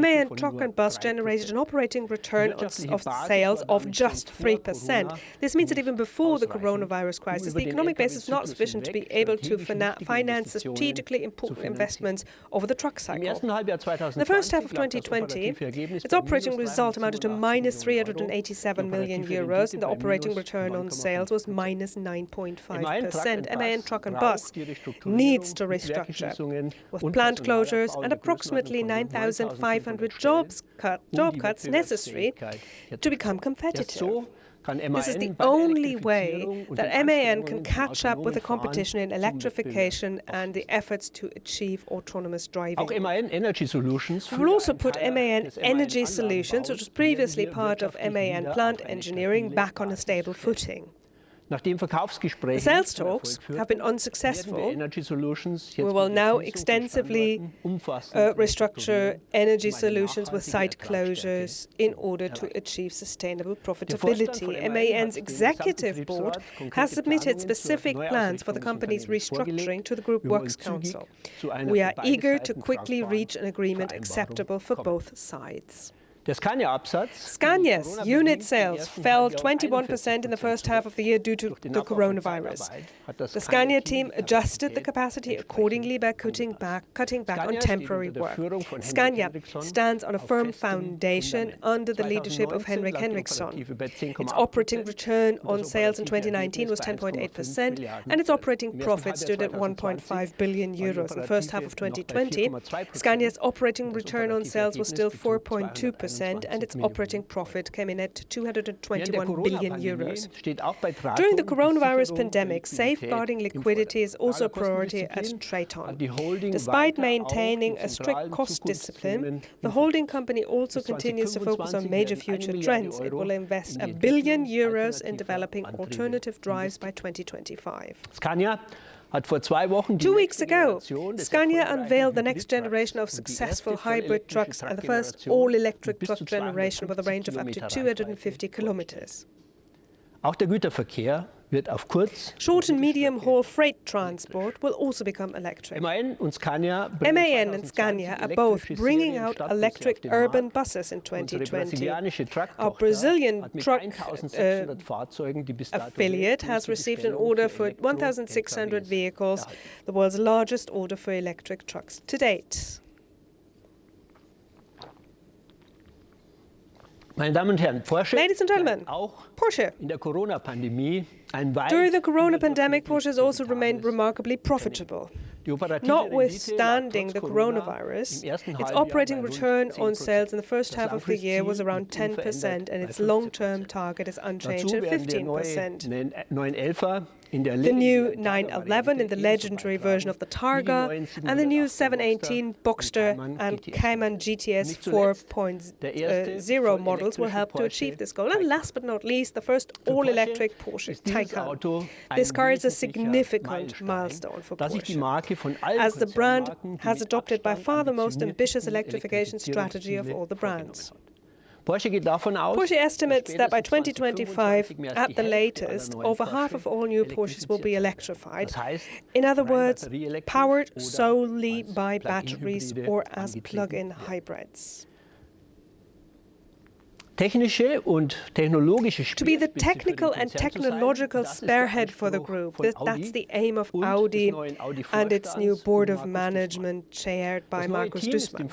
MAN Truck and Bus generated an operating return of sales of just 3%. This means that even before the coronavirus crisis, the economic base is not sufficient to be able to finance the strategically important investments over the truck cycle. In the first half of 2020, its operating result amounted to minus 387 million euros, and the operating return on sales was minus 9.5%. MAN Truck and Bus needs to restructure, with plant closures and approximately 9,500 job cuts necessary to become competitive. This is the only way that MAN can catch up with the competition in electrification and the efforts to achieve autonomous driving. We will also put MAN Energy Solutions, which was previously part of MAN Plant Engineering, back on a stable footing. The sales talks have been unsuccessful. We will now extensively restructure Energy Solutions with site closures in order to achieve sustainable profitability. MAN's executive board has submitted specific plans for the company's restructuring to the Group Works Council. We are eager to quickly reach an agreement acceptable for both sides. Scania's unit sales fell 21% in the first half of the year due to the coronavirus. The Scania team adjusted the capacity accordingly by cutting back on temporary work. Scania stands on a firm foundation under the leadership of Henrik Henriksson. Its operating return on sales in 2019 was 10.8%, and its operating profit stood at 1.5 billion euros. In the first half of 2020, Scania's operating return on sales was still 4.2%. And its operating profit came in at 221 billion euros. During the coronavirus pandemic, safeguarding liquidity is also a priority at Traton. Despite maintaining a strict cost discipline, the holding company also continues to focus on major future trends. It will invest 1 billion euros in developing alternative drives by 2025. 2 weeks ago, Scania unveiled the next generation of successful hybrid trucks and the first all-electric truck generation with a range of up to 250 kilometers. Short and medium-haul freight transport will also become electric. MAN and Scania are both bringing out electric urban buses in 2020. Our Brazilian truck affiliate has received an order for 1,600 vehicles, the world's largest order for electric trucks to date. Ladies and gentlemen, Porsche. During the corona pandemic, Porsche has also remained remarkably profitable. Notwithstanding the coronavirus, its operating return on sales in the first half of the year was around 10%, and its long-term target is unchanged at 15%. The new 911 in the legendary version of the Targa and the new 718 Boxster and Cayman GTS 4.0 models will help to achieve this goal. And last but not least, the first all-electric Porsche Takeout. This car is a significant milestone for Porsche, as the brand has adopted by far the most ambitious electrification strategy of all the brands. Porsche estimates that by 2025, at the latest, over half of all new Porsches will be electrified. In other words, powered solely by batteries or as plug-in hybrids. To be the technical and technological spearhead for the group, that's the aim of Audi and its new board of management chaired by Markus Duesmann.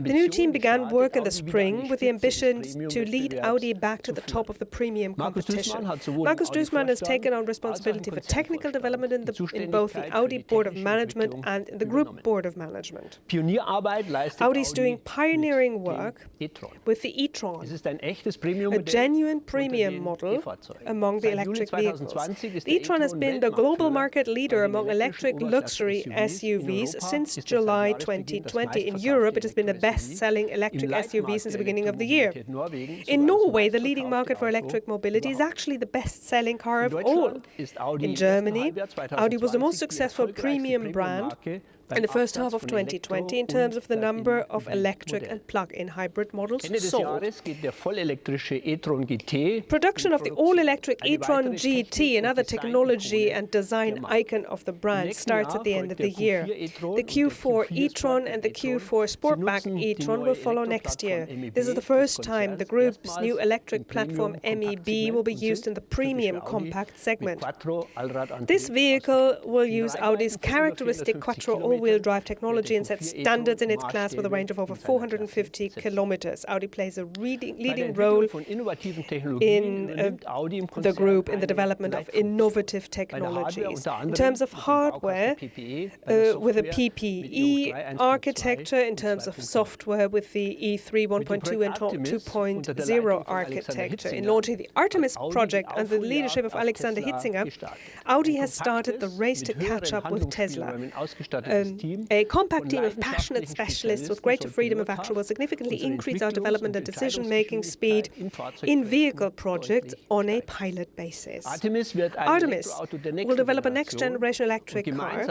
The new team began work in the spring with the ambition to lead Audi back to the top of the premium competition. Markus Duesmann has taken on responsibility for technical development in both the Audi board of management and the group board of management. Audi is doing pioneering work with the e-tron, a genuine premium model among the electric vehicles. The e-tron has been the global market leader among electric luxury SUVs since July 2020. In Europe, it has been the best-selling electric SUV since the beginning of the year. In Norway, the leading market for electric mobility is actually the best-selling car of all. In Germany, Audi was the most successful premium brand in the first half of 2020 in terms of the number of electric and plug-in hybrid models sold. Production of the all-electric e-tron GT, another technology and design icon of the brand, starts at the end of the year. The Q4 e-tron and the Q4 Sportback e-tron will follow next year. This is the first time the group's new electric platform MEB will be used in the premium compact segment. This vehicle will use Audi's characteristic quattro all-wheel drive technology and set standards in its class with a range of over 450 kilometers. Audi plays a leading role in the group in the development of innovative technologies. In terms of hardware, with a PPE architecture, in terms of software with the E3 1.2 and 2.0 architecture. In launching the Artemis project under the leadership of Alexander Hitzinger, Audi has started the race to catch up with Tesla. A compact team of passionate specialists with greater freedom of action will significantly increase our development and decision-making speed in vehicle projects on a pilot basis. Artemis will develop a next-generation electric car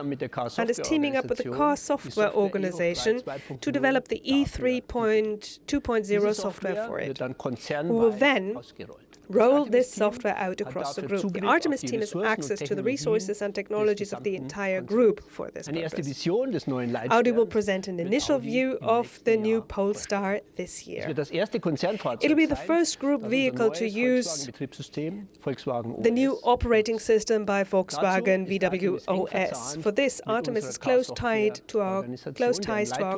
and is teaming up with the car software organization to develop the E3 2.0 software for it. We will then roll this software out across the group. The Artemis team has access to the resources and technologies of the entire group for this purpose. Audi will present an initial view of the new Polestar this year. It will be the first group vehicle to use the new operating system by Volkswagen VW-OS. For this, Artemis is close ties to our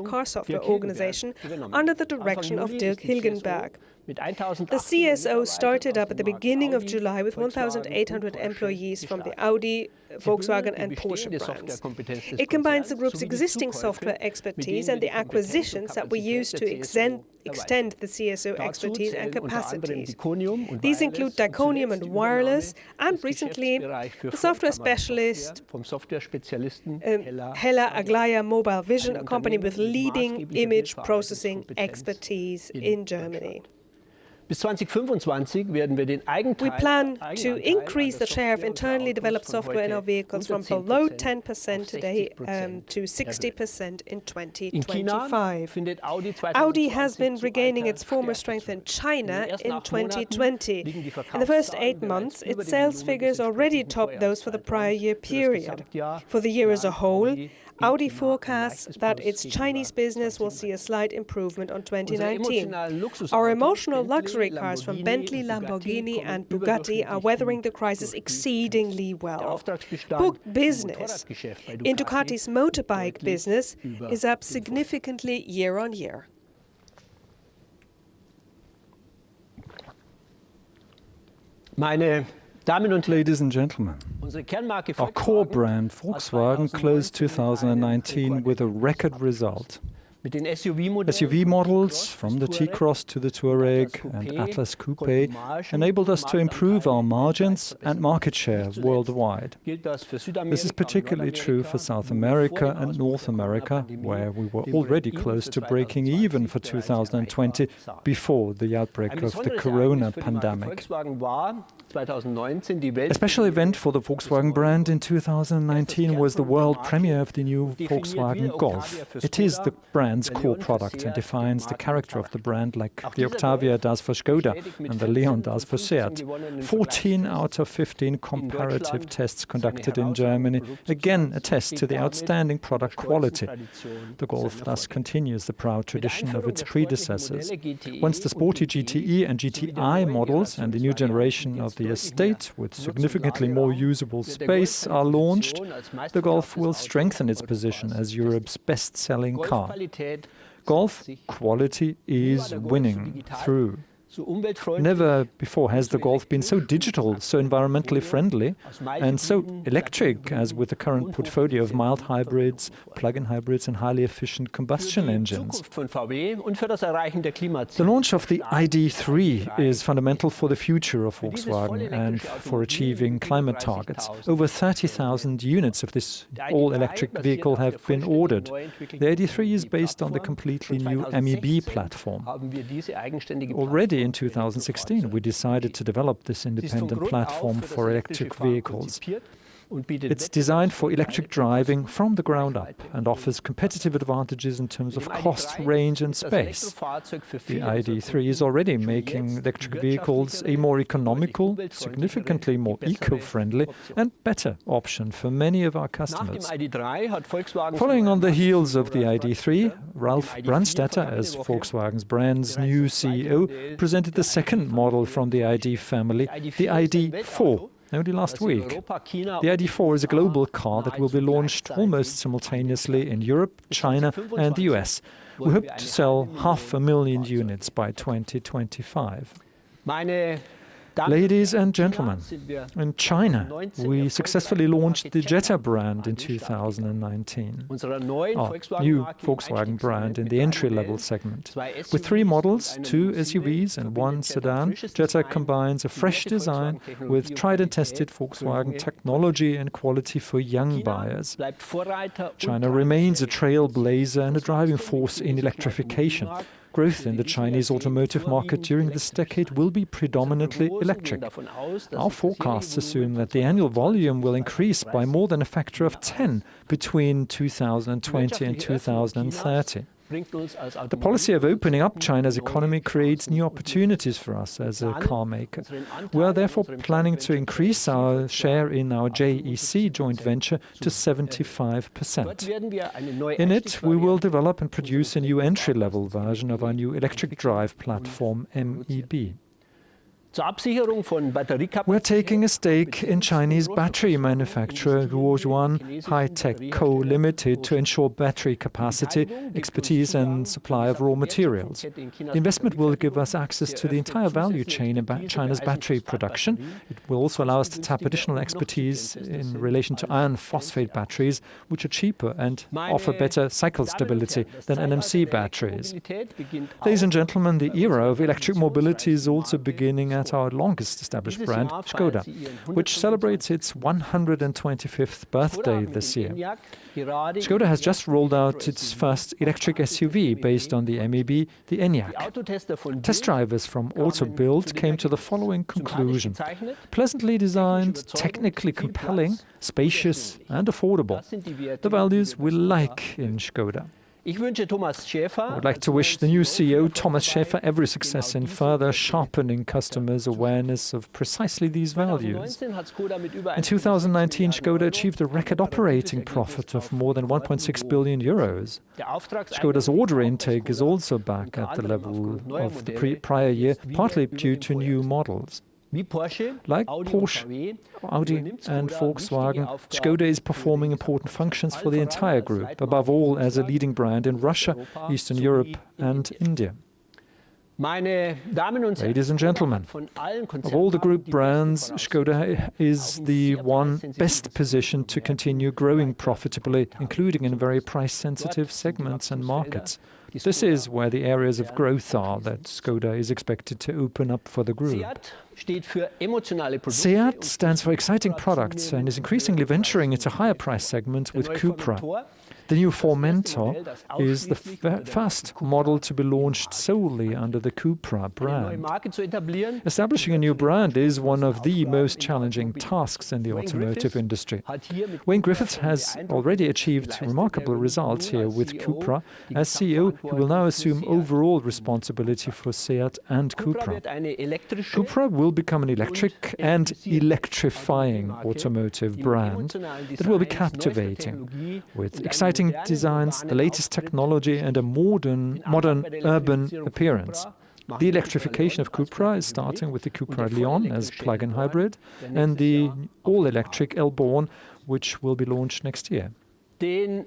car software organization under the direction of Dirk Hilgenberg. The CSO started up at the beginning of July with 1,800 employees from the Audi, Volkswagen and Porsche brands. It combines the group's existing software expertise and the acquisitions that we use to extend the CSO expertise and capacities. These include Diconium and Wireless, and recently the software specialist Hella Aglaya Mobile Vision, a company with leading image processing expertise in Germany. We plan to increase the share of internally developed software in our vehicles from below 10% today to 60% in 2025. Audi has been regaining its former strength in China in 2020. In the first 8 months, its sales figures already topped those for the prior year period. For the year as a whole, Audi forecasts that its Chinese business will see a slight improvement on 2019. Our emotional luxury cars from Bentley, Lamborghini and Bugatti are weathering the crisis exceedingly well. Booked business in Ducati's motorbike business is up significantly year on year. Ladies and gentlemen, our core brand Volkswagen closed 2019 with a record result. SUV models, from the T-Cross to the Touareg and Atlas Coupe, enabled us to improve our margins and market share worldwide. This is particularly true for South America and North America, where we were already close to breaking even for 2020 before the outbreak of the corona pandemic. A special event for the Volkswagen brand in 2019 was the world premiere of the new Volkswagen Golf. It is the brand's core product and defines the character of the brand, like the Octavia does for Skoda and the Leon does for Seat. 14 out of 15 comparative tests conducted in Germany again attest to the outstanding product quality. The Golf thus continues the proud tradition of its predecessors. Once the sporty GTE and GTI models and the new generation of the Estate, with significantly more usable space, are launched, the Golf will strengthen its position as Europe's best-selling car. Golf quality is winning through. Never before has the Golf been so digital, so environmentally friendly, and so electric as with the current portfolio of mild hybrids, plug-in hybrids and highly efficient combustion engines. The launch of the ID.3 is fundamental for the future of Volkswagen and for achieving climate targets. Over 30,000 units of this all-electric vehicle have been ordered. The ID.3 is based on the completely new MEB platform. Already in 2016, we decided to develop this independent platform for electric vehicles. It's designed for electric driving from the ground up and offers competitive advantages in terms of cost, range and space. The ID.3 is already making electric vehicles a more economical, significantly more eco-friendly and better option for many of our customers. Following on the heels of the ID.3, Ralf Brandstätter, as Volkswagen's brand's new CEO, presented the second model from the ID family, the ID.4. Only last week. The ID.4 is a global car that will be launched almost simultaneously in Europe, China and the US. We hope to sell 500,000 units by 2025. Ladies and gentlemen, in China, we successfully launched the Jetta Brand in 2019, our new Volkswagen brand in the entry-level segment. With 3 models, 2 SUVs and 1 sedan, Jetta combines a fresh design with tried-and-tested Volkswagen technology and quality for young buyers. China remains a trailblazer and a driving force in electrification. Growth in the Chinese automotive market during this decade will be predominantly electric. Our forecasts assume that the annual volume will increase by more than a factor of 10 between 2020 and 2030. The policy of opening up China's economy creates new opportunities for us as a car maker. We are therefore planning to increase our share in our JEC joint venture to 75%. In it, we will develop and produce a new entry-level version of our new electric drive platform, MEB. We're taking a stake in Chinese battery manufacturer Luoyuan High-Tech Co. Limited to ensure battery capacity, expertise and supply of raw materials. The investment will give us access to the entire value chain in China's battery production. It will also allow us to tap additional expertise in relation to iron phosphate batteries, which are cheaper and offer better cycle stability than NMC batteries. Ladies and gentlemen, the era of electric mobility is also beginning at our longest established brand, Škoda, which celebrates its 125th birthday this year. Škoda has just rolled out its first electric SUV based on the MEB, the Enyaq. Test drivers from Auto Bild came to the following conclusion: pleasantly designed, technically compelling, spacious and affordable. The values we like in Škoda. I would like to wish the new CEO, Thomas Schäfer, every success in further sharpening customers' awareness of precisely these values. In 2019, Škoda achieved a record operating profit of more than 1.6 billion euros. Škoda's order intake is also back at the level of the prior year, partly due to new models. Like Porsche, Audi and Volkswagen, Škoda is performing important functions for the entire group, above all as a leading brand in Russia, Eastern Europe and India. Ladies and gentlemen, of all the group brands, Škoda is the one best positioned to continue growing profitably, including in very price-sensitive segments and markets. This is where the areas of growth are that Škoda is expected to open up for the group. SEAT stands for exciting products and is increasingly venturing into higher price segments with Cupra. The new Formentor is the first model to be launched solely under the Cupra brand. Establishing a new brand is one of the most challenging tasks in the automotive industry. Wayne Griffiths has already achieved remarkable results here with Cupra. As CEO, he will now assume overall responsibility for SEAT and Cupra. Cupra will become an electric and electrifying automotive brand that will be captivating, with exciting designs, the latest technology and a modern urban appearance. The electrification of Cupra is starting with the Cupra Leon as plug-in hybrid and the all-electric Elborn, which will be launched next year. Now,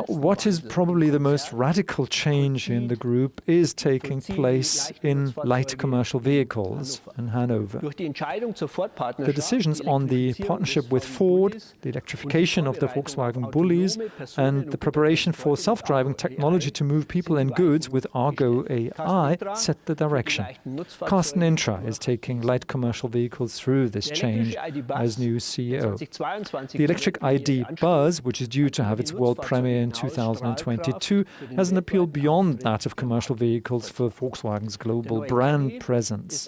what is probably the most radical change in the group is taking place in light commercial vehicles in Hanover. The decisions on the partnership with Ford, the electrification of the Volkswagen Bullies, and the preparation for self-driving technology to move people and goods with Argo AI set the direction. Carsten Intra is taking light commercial vehicles through this change as new CEO. The electric ID Buzz which is due to have its world premiere in 2022, has an appeal beyond that of commercial vehicles for Volkswagen's global brand presence.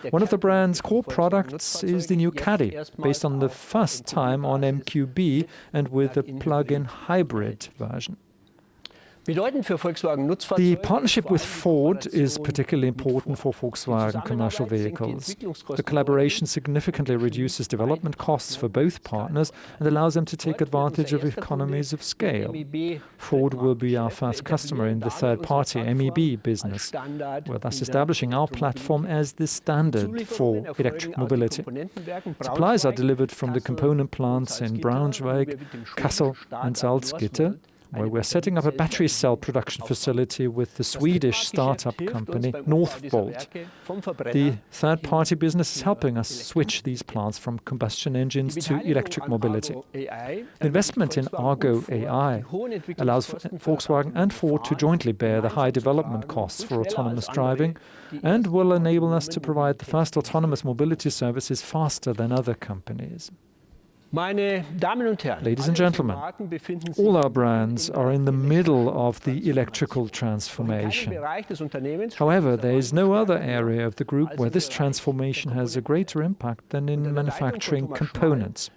One of the brand's core products is the new Caddy, based on the first time on MQB and with a plug-in hybrid version. The partnership with Ford is particularly important for Volkswagen commercial vehicles. The collaboration significantly reduces development costs for both partners and allows them to take advantage of economies of scale. Ford will be our first customer in the third-party MEB business. We're thus establishing our platform as the standard for electric mobility. Supplies are delivered from the component plants in Braunschweig, Kassel and Salzgitter, where we're setting up a battery cell production facility with the Swedish startup company Northvolt. The third-party business is helping us switch these plants from combustion engines to electric mobility. The investment in Argo AI allows Volkswagen and Ford to jointly bear the high development costs for autonomous driving and will enable us to provide the first autonomous mobility services faster than other companies. Ladies and gentlemen, all our brands are in the middle of the electrical transformation. However, there is no other area of the group where this transformation has a greater impact than in manufacturing components.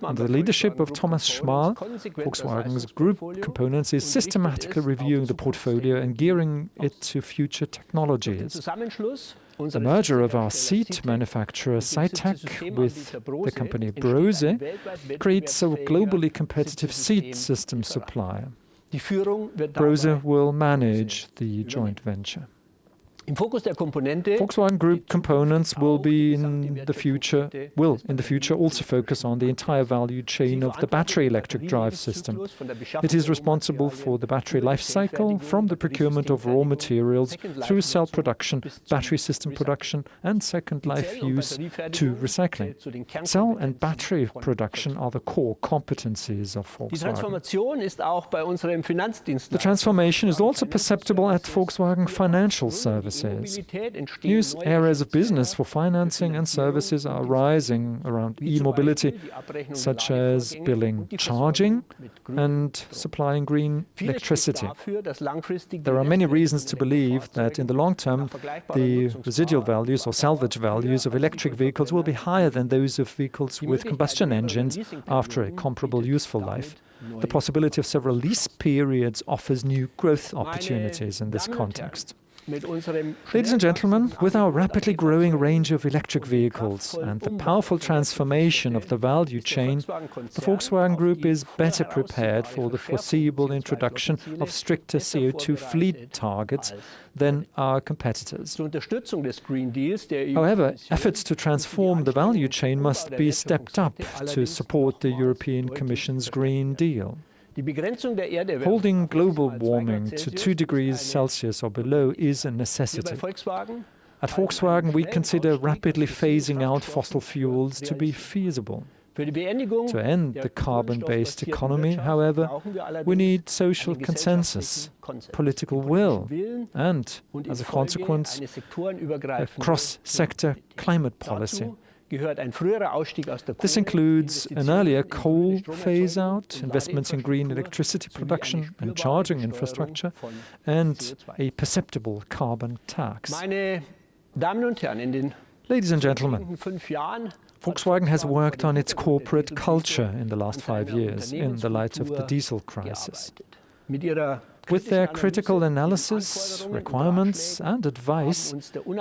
Under the leadership of Thomas Schmal, Volkswagen's group components is systematically reviewing the portfolio and gearing it to future technologies. The merger of our seat manufacturer Cytec with the company Brose creates a globally competitive seat system supplier. Brose will manage the joint venture. Volkswagen Group components will in the future also focus on the entire value chain of the battery electric drive system. It is responsible for the battery life cycle, from the procurement of raw materials through cell production, battery system production, and second life use to recycling. Cell and battery production are the core competencies of Volkswagen. The transformation is also perceptible at Volkswagen Financial Services. New areas of business for financing and services are rising around e-mobility, such as billing charging and supplying green electricity. There are many reasons to believe that in the long term, the residual values or salvage values of electric vehicles will be higher than those of vehicles with combustion engines after a comparable useful life. The possibility of several lease periods offers new growth opportunities in this context. Ladies and gentlemen, with our rapidly growing range of electric vehicles and the powerful transformation of the value chain, the Volkswagen Group is better prepared for the foreseeable introduction of stricter CO2 fleet targets than our competitors. However, efforts to transform the value chain must be stepped up to support the European Commission's Green Deal. Holding global warming to 2 degrees Celsius or below is a necessity. At Volkswagen, we consider rapidly phasing out fossil fuels to be feasible. To end the carbon-based economy, however, we need social consensus, political will, and, as a consequence, a cross-sector climate policy. This includes an earlier coal phase-out, investments in green electricity production and charging infrastructure, and a perceptible carbon tax. Ladies and gentlemen, Volkswagen has worked on its corporate culture in the last 5 years in the light of the diesel crisis. With their critical analysis, requirements and advice,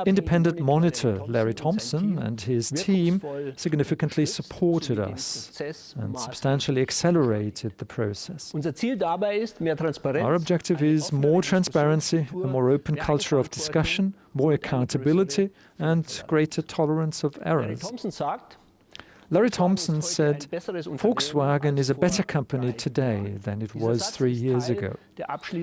independent monitor Larry Thompson and his team significantly supported us and substantially accelerated the process. Our objective is more transparency, a more open culture of discussion, more accountability and greater tolerance of errors. Larry Thompson said, Volkswagen is a better company today than it was 3 years ago.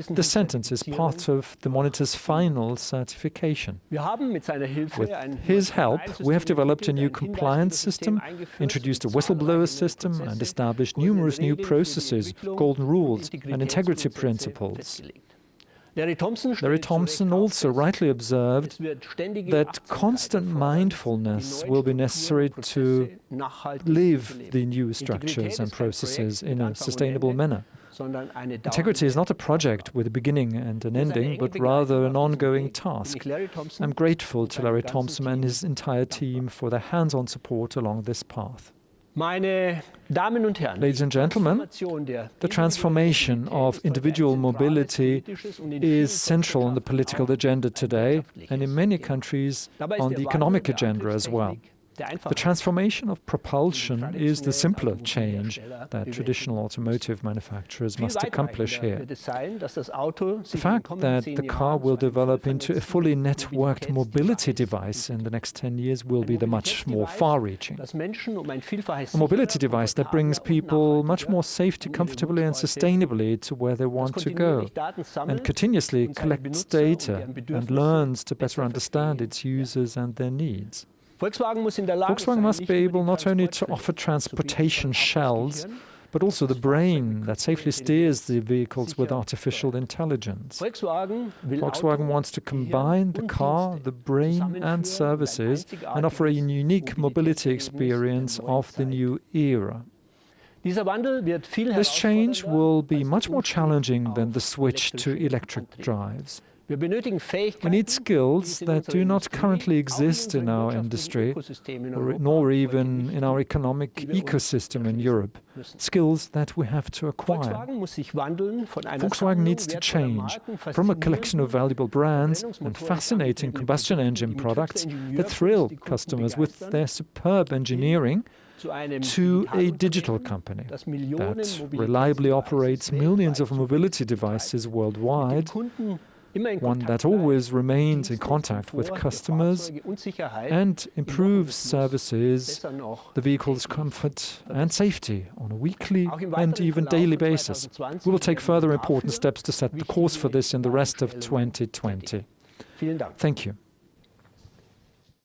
The sentence is part of the monitor's final certification. With his help, we have developed a new compliance system, introduced a whistleblower system, and established numerous new processes, golden rules, and integrity principles. Larry Thompson also rightly observed that constant mindfulness will be necessary to live the new structures and processes in a sustainable manner. Integrity is not a project with a beginning and an ending, but rather an ongoing task. I'm grateful to Larry Thompson and his entire team for their hands-on support along this path. Ladies and gentlemen, the transformation of individual mobility is central on the political agenda today and in many countries on the economic agenda as well. The transformation of propulsion is the simpler change that traditional automotive manufacturers must accomplish here. The fact that the car will develop into a fully networked mobility device in the next 10 years will be the much more far-reaching. A mobility device that brings people much more safely, comfortably and sustainably to where they want to go, and continuously collects data and learns to better understand its users and their needs. Volkswagen must be able not only to offer transportation shells, but also the brain that safely steers the vehicles with artificial intelligence. Volkswagen wants to combine the car, the brain and services and offer a unique mobility experience of the new era. This change will be much more challenging than the switch to electric drives. We need skills that do not currently exist in our industry, nor even in our economic ecosystem in Europe, skills that we have to acquire. Volkswagen needs to change from a collection of valuable brands and fascinating combustion engine products that thrill customers with their superb engineering to a digital company that reliably operates millions of mobility devices worldwide, one that always remains in contact with customers and improves services, the vehicle's comfort and safety on a weekly and even daily basis. We will take further important steps to set the course for this in the rest of 2020. Thank you.